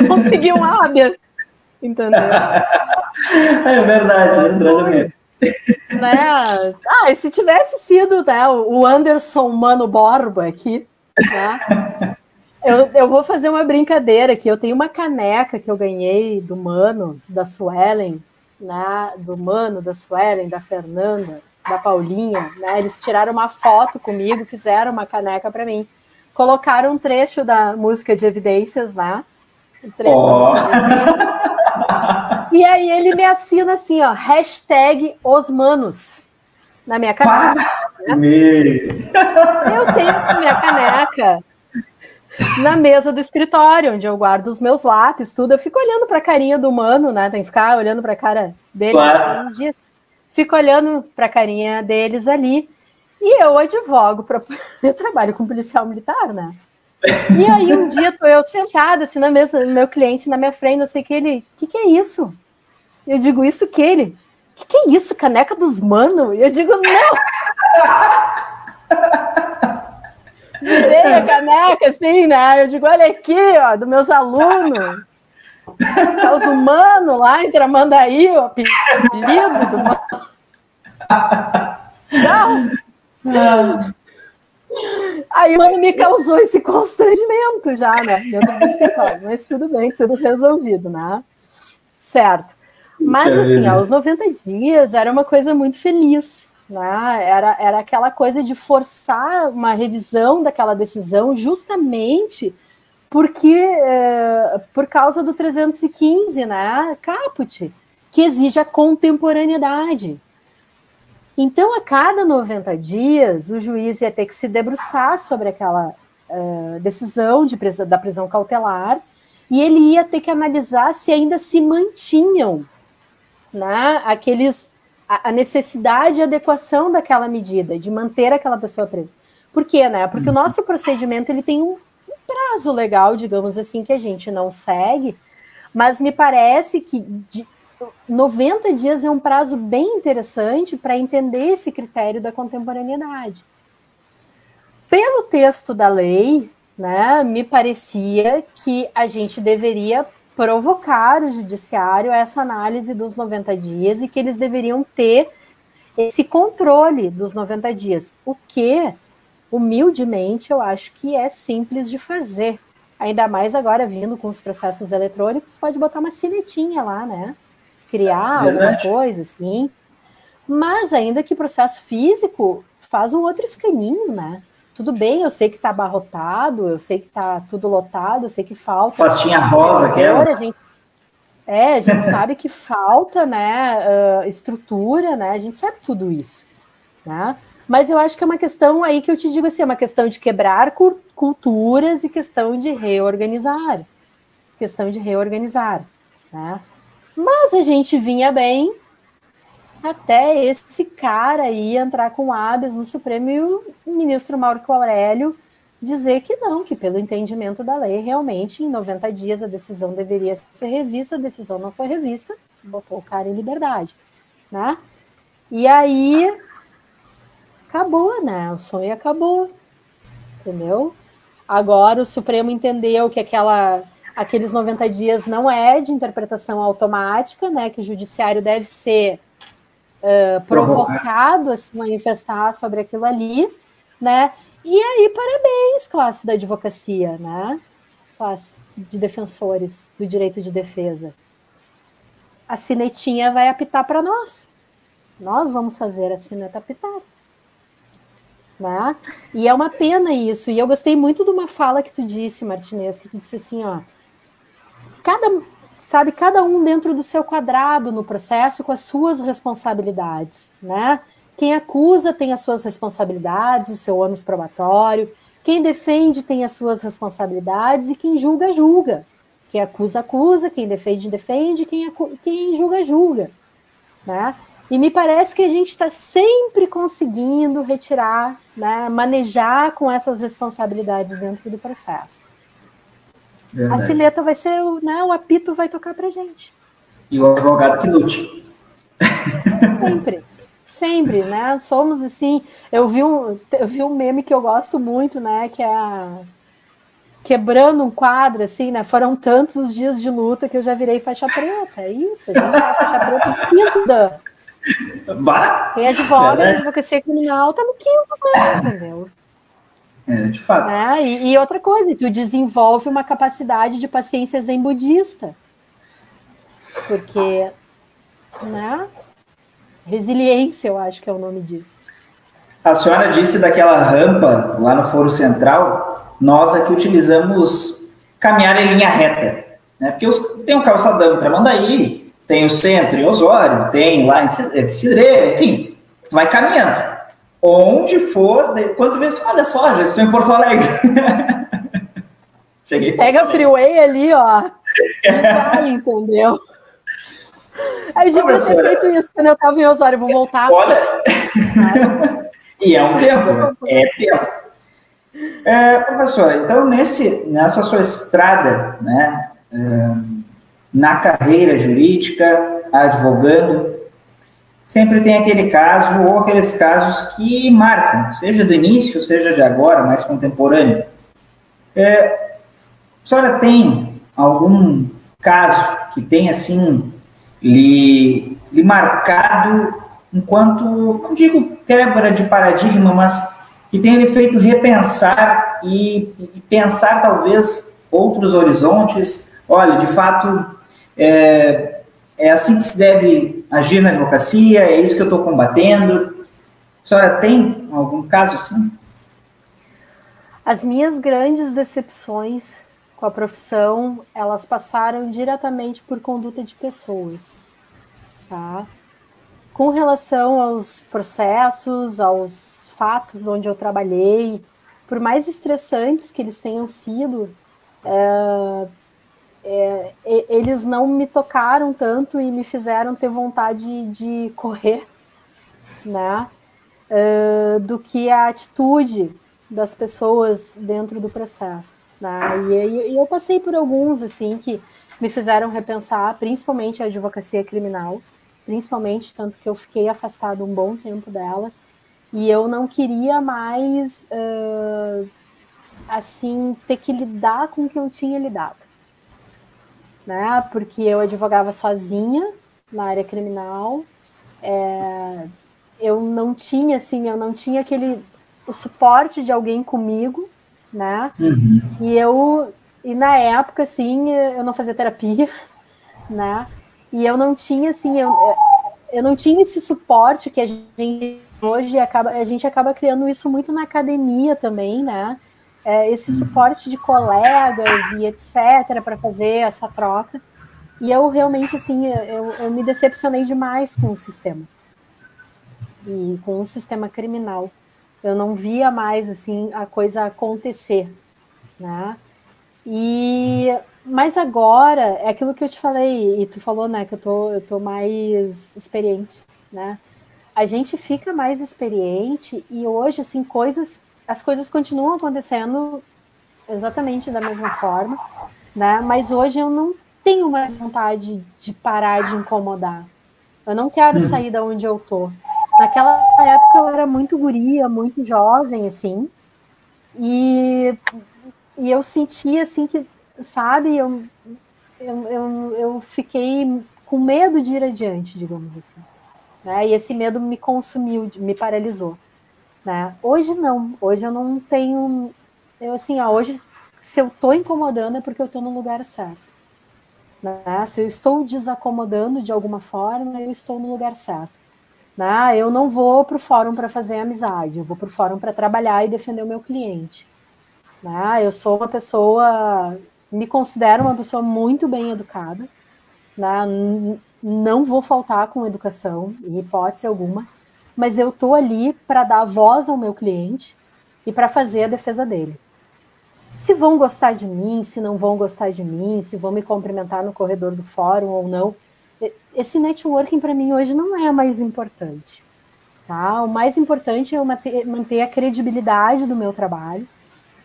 conseguiu um habeas, entendeu? É verdade, André do Rap. Né? E se tivesse sido, né, o Anderson Mano Borba aqui, né? Eu vou fazer uma brincadeira aqui. Eu tenho uma caneca que eu ganhei do Mano, da Suelen, né, do Mano, da Suelen, da Fernanda, da Paulinha, né? Eles tiraram uma foto comigo, fizeram uma caneca para mim, colocaram um trecho da música de Evidências lá, um trecho e aí ele me assina assim, ó, #osmanos na minha caneca. Eu tenho essa minha caneca na mesa do escritório, onde eu guardo os meus lápis, tudo. Eu fico olhando para a carinha do Mano, né? Tem que ficar olhando para a cara dele todos os dias. Fico olhando para a carinha deles ali. E eu advogo, eu trabalho com policial militar, né? E aí um dia tô eu sentada assim na mesa, meu cliente na minha frente, não sei o que, ele, o que é isso? Eu digo, isso que ele? O que é isso, caneca dos mano? E eu digo, não! Virei a caneca, assim, né? Eu digo, olha aqui, ó, dos meus alunos. Tá os humanos lá em Tramandaí, o apelido do mano. Não! Aí o mano me causou esse constrangimento já, né? Dentro do escritório. Mas tudo bem, tudo resolvido, né? Certo. Mas, assim, aos 90 dias era uma coisa muito feliz, né? Era aquela coisa de forçar uma revisão daquela decisão justamente porque, por causa do 315, né? Caput, que exige a contemporaneidade. Então, a cada 90 dias, o juiz ia ter que se debruçar sobre aquela decisão da prisão cautelar e ele ia ter que analisar se ainda se mantinham, né, a necessidade e adequação daquela medida, de manter aquela pessoa presa. Por quê, né? Porque o nosso procedimento ele tem um prazo legal, digamos assim, que a gente não segue, mas me parece que 90 dias é um prazo bem interessante para entender esse critério da contemporaneidade. Pelo texto da lei, né, me parecia que a gente deveria provocar o judiciário a essa análise dos 90 dias e que eles deveriam ter esse controle dos 90 dias, o que, humildemente, eu acho que é simples de fazer. Ainda mais agora, vindo com os processos eletrônicos, pode botar uma sinetinha lá, né? Criar alguma coisa, assim. Mas ainda que processo físico faz um outro escaninho, né? Tudo bem, eu sei que está abarrotado, eu sei que está tudo lotado, eu sei que falta... Pastinha rosa, aquela. A gente sabe que falta, né, estrutura, né? A gente sabe tudo isso, né? Mas eu acho que é uma questão aí que eu te digo assim, é uma questão de quebrar culturas e questão de reorganizar. Né? Mas a gente vinha bem até esse cara aí entrar com habeas no Supremo e o ministro Marco Aurélio dizer que não, que pelo entendimento da lei, realmente, em 90 dias a decisão deveria ser revista, a decisão não foi revista, botou o cara em liberdade, né? E aí, acabou, né? O sonho acabou, entendeu? Agora o Supremo entendeu que aqueles 90 dias não é de interpretação automática, né? Que o judiciário deve ser provocado a se manifestar sobre aquilo ali, né? E aí, parabéns, classe da advocacia, né? Classe de defensores do direito de defesa. A sinetinha vai apitar para nós. Nós vamos fazer a sineta apitar. Né? E é uma pena isso. E eu gostei muito de uma fala que tu disse, Martinez, que tu disse assim, ó, cada um dentro do seu quadrado no processo com as suas responsabilidades, né? Quem acusa tem as suas responsabilidades, o seu ônus probatório, quem defende tem as suas responsabilidades e quem julga, julga. Quem acusa, acusa, quem defende, defende, quem julga, julga. Né? E me parece que a gente está sempre conseguindo retirar, né, manejar com essas responsabilidades dentro do processo. Verdade. A sileta vai ser, né, o apito vai tocar pra gente. E o advogado que lute. Sempre, né? Somos assim. Eu vi um meme que eu gosto muito, né? Que é quebrando um quadro, assim, né? Foram tantos os dias de luta que eu já virei faixa preta. É isso, a gente é faixa preta no quinto dan. Quem advoga, a advocacia criminal tá no quinto dan, entendeu? De fato. Né? E outra coisa, tu desenvolve uma capacidade de paciência zen budista. Porque, né? Resiliência, eu acho que é o nome disso. A senhora disse daquela rampa lá no Foro Central, nós aqui utilizamos caminhar em linha reta, né? Porque tem o calçadão em Tramandaí, tem o centro em Osório, tem lá em Cidreira, enfim, tu vai caminhando. Onde for, quanto vezes, olha só, já estou em Porto Alegre. Cheguei. Pega a freeway ali, ó, e vai, entendeu? Eu devia ter feito isso quando eu estava em Osório, vou voltar. Olha, e é um tempo, né? É tempo. Professora, então nessa sua estrada, né, na carreira jurídica, advogando, sempre tem aquele caso ou aqueles casos que marcam, seja do início, seja de agora, mais contemporâneo. A senhora tem algum caso que tenha, assim, lhe marcado enquanto, não digo quebra de paradigma, mas que tenha lhe feito repensar e pensar, talvez, outros horizontes? Olha, de fato, é assim que se deve agir na advocacia, é isso que eu estou combatendo. A senhora tem algum caso assim? As minhas grandes decepções com a profissão, elas passaram diretamente por conduta de pessoas, tá? Com relação aos processos, aos fatos onde eu trabalhei, por mais estressantes que eles tenham sido, eles não me tocaram tanto e me fizeram ter vontade de correr, né? Do que a atitude das pessoas dentro do processo, né? E eu passei por alguns assim que me fizeram repensar, principalmente a advocacia criminal, principalmente, tanto que eu fiquei afastado um bom tempo dela, e eu não queria mais assim ter que lidar com o que eu tinha lidado, né? Porque eu advogava sozinha na área criminal, eu não tinha o suporte de alguém comigo, né? Uhum. E na época, assim, eu não fazia terapia, né? E eu não tinha, assim, eu não tinha esse suporte que a gente hoje a gente acaba criando isso muito na academia também, né? Esse suporte de colegas e etc. para fazer essa troca. E eu realmente, assim, eu me decepcionei demais com o sistema. E com o sistema criminal. Eu não via mais, assim, a coisa acontecer, né? Mas agora, é aquilo que eu te falei, e tu falou, né, que eu tô mais experiente, né? A gente fica mais experiente e hoje, assim, as coisas continuam acontecendo exatamente da mesma forma, né? Mas hoje eu não tenho mais vontade de parar de incomodar. Eu não quero sair da onde eu tô. Naquela época eu era muito guria, muito jovem, assim, e eu sentia, assim, que, sabe, eu fiquei com medo de ir adiante, digamos assim, né? E esse medo me consumiu, me paralisou, né? Hoje não, hoje eu não tenho, hoje se eu tô incomodando é porque eu tô no lugar certo, né? Se eu estou desacomodando de alguma forma, eu estou no lugar certo. Né? Eu não vou para o fórum para fazer amizade, eu vou para o fórum para trabalhar e defender o meu cliente. Né? Eu sou uma pessoa, me considero uma pessoa muito bem educada, né? Não vou faltar com educação, em hipótese alguma, mas eu estou ali para dar voz ao meu cliente e para fazer a defesa dele. Se vão gostar de mim, se não vão gostar de mim, se vão me cumprimentar no corredor do fórum ou não, esse networking para mim hoje não é mais importante. Tá? O mais importante é eu manter a credibilidade do meu trabalho,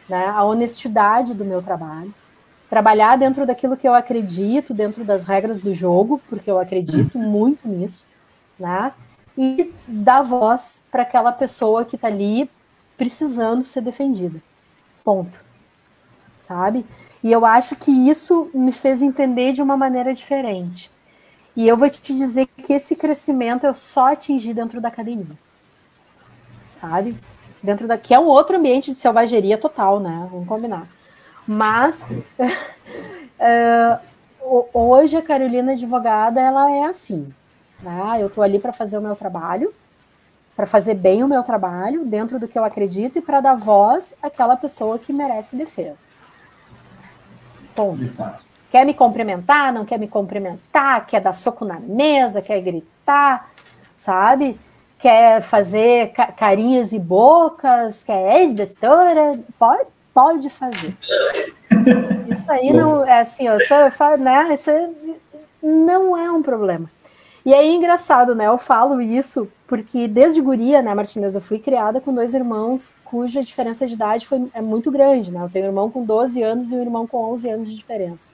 né? A honestidade do meu trabalho, trabalhar dentro daquilo que eu acredito, dentro das regras do jogo, porque eu acredito muito nisso, né? E dar voz para aquela pessoa que está ali precisando ser defendida. Ponto. Sabe? E eu acho que isso me fez entender de uma maneira diferente. E eu vou te dizer que esse crescimento eu só atingi dentro da academia. Sabe? Que é um outro ambiente de selvageria total, né? Vamos combinar. Mas hoje a Carolina advogada, ela é assim. Né? Eu tô ali para fazer o meu trabalho, para fazer bem o meu trabalho, dentro do que eu acredito, e para dar voz àquela pessoa que merece defesa. Ponto. Quer me cumprimentar, não quer me cumprimentar, quer dar soco na mesa, quer gritar, sabe? Quer fazer carinhas e bocas, quer, doutora, pode fazer. Isso aí não é assim, né? Isso não é um problema. E aí, engraçado, né? Eu falo isso porque desde guria, né, Martinez, eu fui criada com 2 irmãos cuja diferença de idade é muito grande, né? Eu tenho um irmão com 12 anos e um irmão com 11 anos de diferença.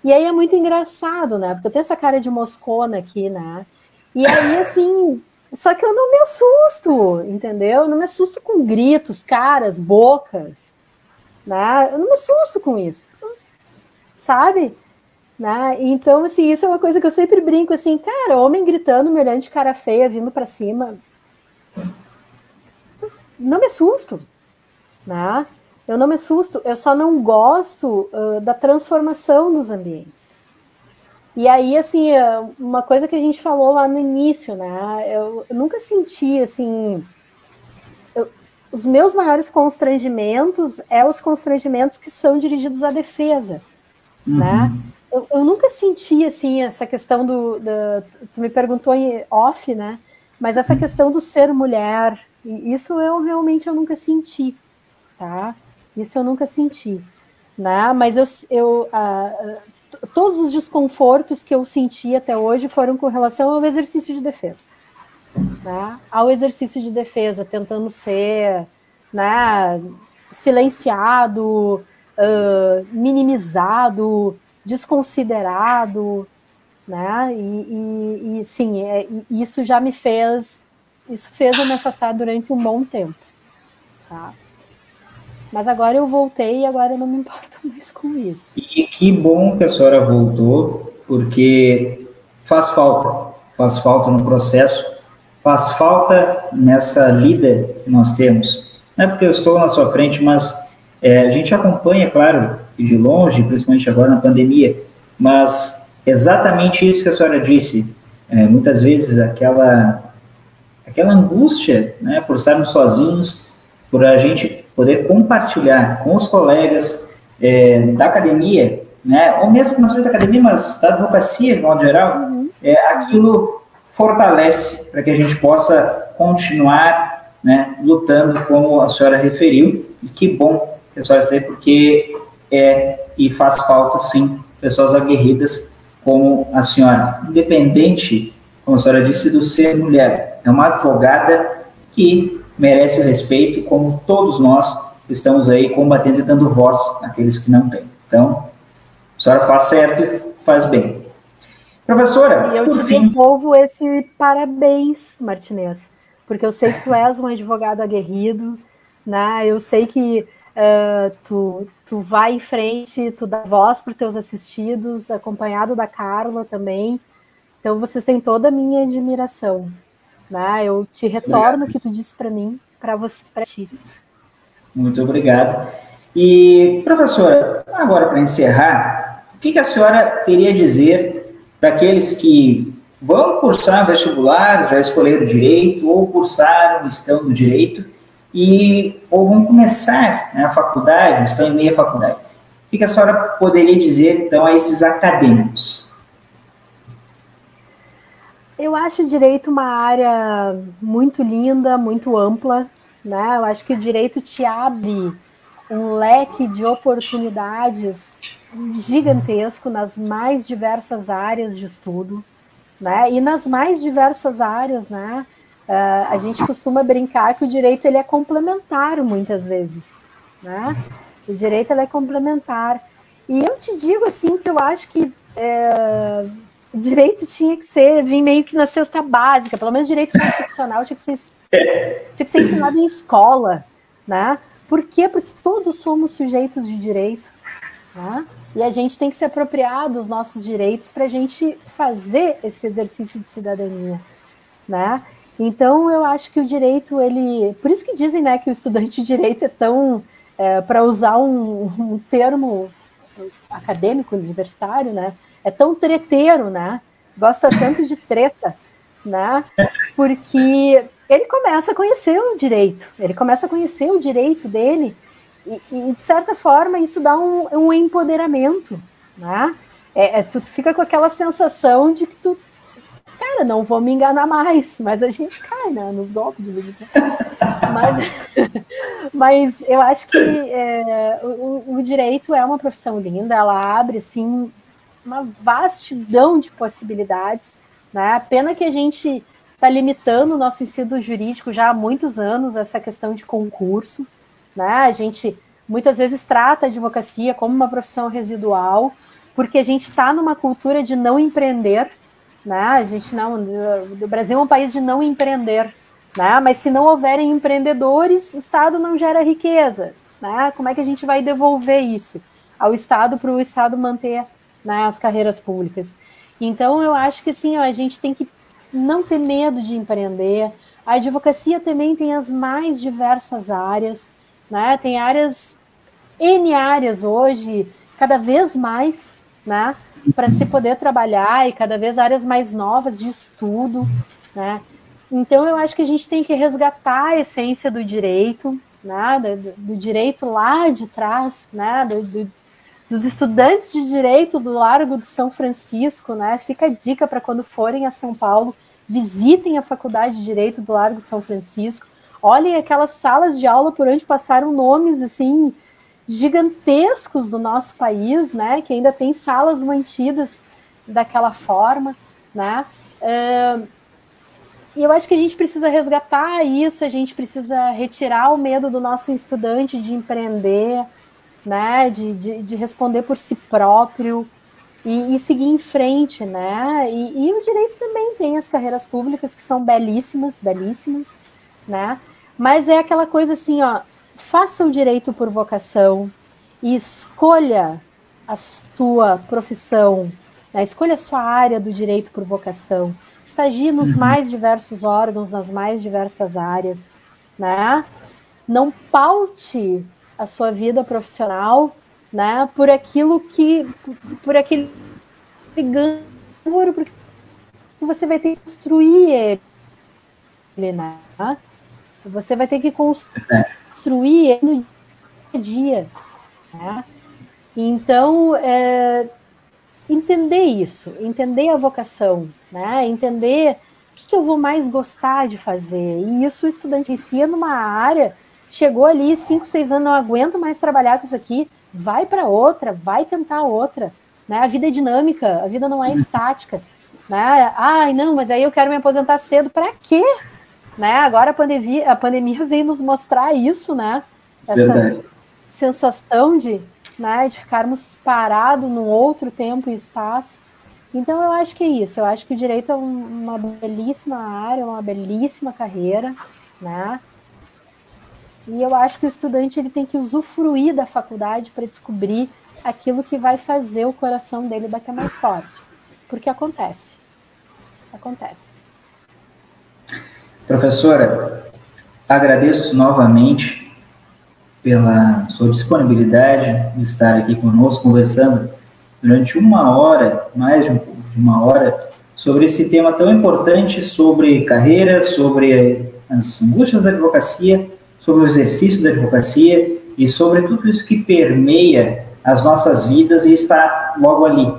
E aí é muito engraçado, né? Porque eu tenho essa cara de moscona aqui, né? E aí, assim, só que eu não me assusto, entendeu? Eu não me assusto com gritos, caras, bocas, né? Eu não me assusto com isso, sabe? Né? Então, assim, isso é uma coisa que eu sempre brinco, assim, cara, homem gritando, me olhando de cara feia, vindo para cima, não me assusto, né? Eu não me assusto, eu só não gosto da transformação nos ambientes. E aí, assim, uma coisa que a gente falou lá no início, né? Eu nunca senti, assim... os meus maiores constrangimentos os constrangimentos que são dirigidos à defesa, né? Eu nunca senti, assim, essa questão tu me perguntou em off, né? Mas essa questão do ser mulher, isso eu realmente nunca senti, tá? Isso eu nunca senti, né? Mas todos os desconfortos que eu senti até hoje foram com relação ao exercício de defesa, né? Ao exercício de defesa, tentando ser, né, silenciado, minimizado, desconsiderado, né? E sim, isso já me fez, isso fez eu me afastar durante um bom tempo, tá? Mas agora eu voltei e agora eu não me importo mais com isso. E que bom que a senhora voltou, porque faz falta no processo, faz falta nessa líder que nós temos. Não é porque eu estou na sua frente, mas a gente acompanha, claro, de longe, principalmente agora na pandemia, mas exatamente isso que a senhora disse, muitas vezes aquela angústia, né, por estarmos sozinhos, por a gente poder compartilhar com os colegas da academia, né, ou mesmo não seja da academia, mas da advocacia, de modo geral, aquilo fortalece para que a gente possa continuar, né, lutando, como a senhora referiu, e que bom que a senhora está aí, porque e faz falta, sim, pessoas aguerridas como a senhora, independente, como a senhora disse, do ser mulher. É uma advogada que merece o respeito, como todos nós que estamos aí combatendo e dando voz àqueles que não têm. Então, a senhora faz certo e faz bem. Professora, e eu te devolvo esse parabéns, Martinez, porque eu sei que tu és um advogado aguerrido, né? Eu sei que tu vai em frente, tu dá voz para os teus assistidos, acompanhado da Carla também. Então, vocês têm toda a minha admiração, né? Eu te retorno o que tu disse para mim, para ti. Muito obrigado. E, professora, agora para encerrar, o que a senhora teria a dizer para aqueles que vão cursar vestibular, já escolheram direito, ou cursaram, estão no direito, ou vão começar, né, a faculdade, estão em meia faculdade? O que a senhora poderia dizer, então, a esses acadêmicos? Eu acho o direito uma área muito linda, muito ampla, né? Eu acho que o direito te abre um leque de oportunidades gigantesco nas mais diversas áreas de estudo, né? E nas mais diversas áreas, né? A gente costuma brincar que o direito ele é complementar muitas vezes, né? O direito ele é complementar. E eu te digo assim que eu acho que o direito tinha que vir meio que na cesta básica, pelo menos direito constitucional tinha que ser ensinado em escola, né? Por quê? Porque todos somos sujeitos de direito, né? E a gente tem que se apropriar dos nossos direitos para a gente fazer esse exercício de cidadania, né? Então, eu acho que o direito, por isso que dizem, né, que o estudante de direito é tão, para usar um termo acadêmico, universitário, né, é tão treteiro, né, gosta tanto de treta, né, porque ele começa a conhecer o direito dele, e de certa forma, isso dá um empoderamento, né, tu fica com aquela sensação de que cara, não vou me enganar mais, mas a gente cai, né, nos golpes. Mas eu acho que o direito é uma profissão linda, ela abre, assim, uma vastidão de possibilidades, né? Pena que a gente está limitando o nosso ensino jurídico já há muitos anos, essa questão de concurso, né? A gente muitas vezes trata a advocacia como uma profissão residual, porque a gente está numa cultura de não empreender, né? A gente não, o Brasil é um país de não empreender, né? Mas se não houverem empreendedores, o Estado não gera riqueza, né? Como é que a gente vai devolver isso ao Estado para o Estado manter, né, as carreiras públicas? Então eu acho que assim, ó, a gente tem que não ter medo de empreender. A advocacia também tem as mais diversas áreas, né? Tem N áreas hoje, cada vez mais, né, para se poder trabalhar, e cada vez áreas mais novas de estudo, né? Então eu acho que a gente tem que resgatar a essência do direito, né, do direito lá de trás, né, dos estudantes de direito do Largo de São Francisco, né? Fica a dica para quando forem a São Paulo, visitem a Faculdade de Direito do Largo de São Francisco, olhem aquelas salas de aula por onde passaram nomes assim gigantescos do nosso país, né? Que ainda tem salas mantidas daquela forma, né? E eu acho que a gente precisa resgatar isso, a gente precisa retirar o medo do nosso estudante de empreender, né, de responder por si próprio e seguir em frente, né? E o direito também tem as carreiras públicas que são belíssimas, belíssimas, né? Mas é aquela coisa assim, ó, faça o direito por vocação e escolha a sua profissão, né? Escolha a sua área do direito por vocação, estagie nos mais diversos órgãos, nas mais diversas áreas, né? Não paute a sua vida profissional, né, por aquele ganho, porque você vai ter que construir ele, né? Você vai ter que construir ele no dia a dia, né? Então, entender isso, entender a vocação, né? Entender o que eu vou mais gostar de fazer. E isso o estudante ensina numa área. Chegou ali 5, 6 anos, não aguento mais trabalhar com isso aqui, vai para outra, vai tentar outra, né? A vida é dinâmica, a vida não é estática, né? Ai, não, mas aí eu quero me aposentar cedo, para quê? Né? Agora a pandemia veio nos mostrar isso, né? Essa sensação né, de ficarmos parados num outro tempo e espaço. Então eu acho que é isso, eu acho que o direito é uma belíssima área, uma belíssima carreira, né? E eu acho que o estudante ele tem que usufruir da faculdade para descobrir aquilo que vai fazer o coração dele bater mais forte. Porque acontece. Acontece. Professora, agradeço novamente pela sua disponibilidade de estar aqui conosco, conversando durante uma hora, mais de uma hora, sobre esse tema tão importante, sobre carreira, sobre as angústias da advocacia, sobre o exercício da advocacia e sobre tudo isso que permeia as nossas vidas e está logo ali.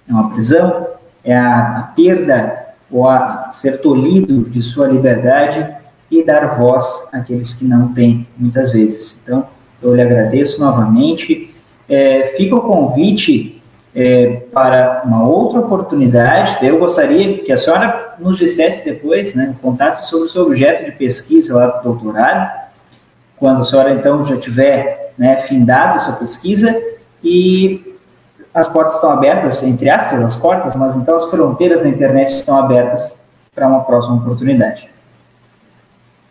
É uma prisão, é a perda ou a ser tolhido de sua liberdade e dar voz àqueles que não têm, muitas vezes. Então, eu lhe agradeço novamente. Fica o convite para uma outra oportunidade. Eu gostaria que a senhora nos dissesse depois, né, contasse sobre o seu objeto de pesquisa lá do doutorado, quando a senhora, então, já tiver, né, findado sua pesquisa, e as portas estão abertas, entre aspas, as portas, mas então as fronteiras da internet estão abertas para uma próxima oportunidade.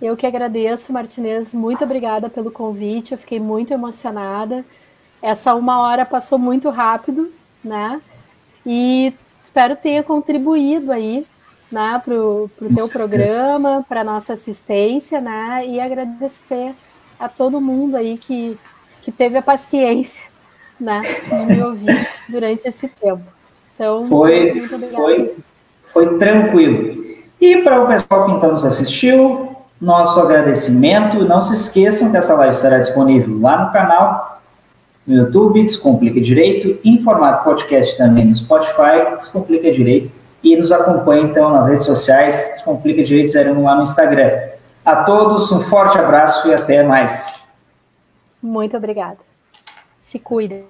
Eu que agradeço, Martinez, muito obrigada pelo convite, eu fiquei muito emocionada. Essa uma hora passou muito rápido, né? E espero tenha contribuído aí, né, para o teu programa, para a nossa assistência, né? E agradecer a todo mundo aí que teve a paciência, né, de me ouvir durante esse tempo. Então, muito obrigada. Foi tranquilo. E para o pessoal que então nos assistiu, nosso agradecimento. Não se esqueçam que essa live estará disponível lá no canal, no YouTube, Descomplica Direito, em formato podcast também no Spotify, Descomplica Direito, e nos acompanhe então nas redes sociais, Descomplica Direito 01 lá no Instagram. A todos, um forte abraço e até mais. Muito obrigada. Se cuidem.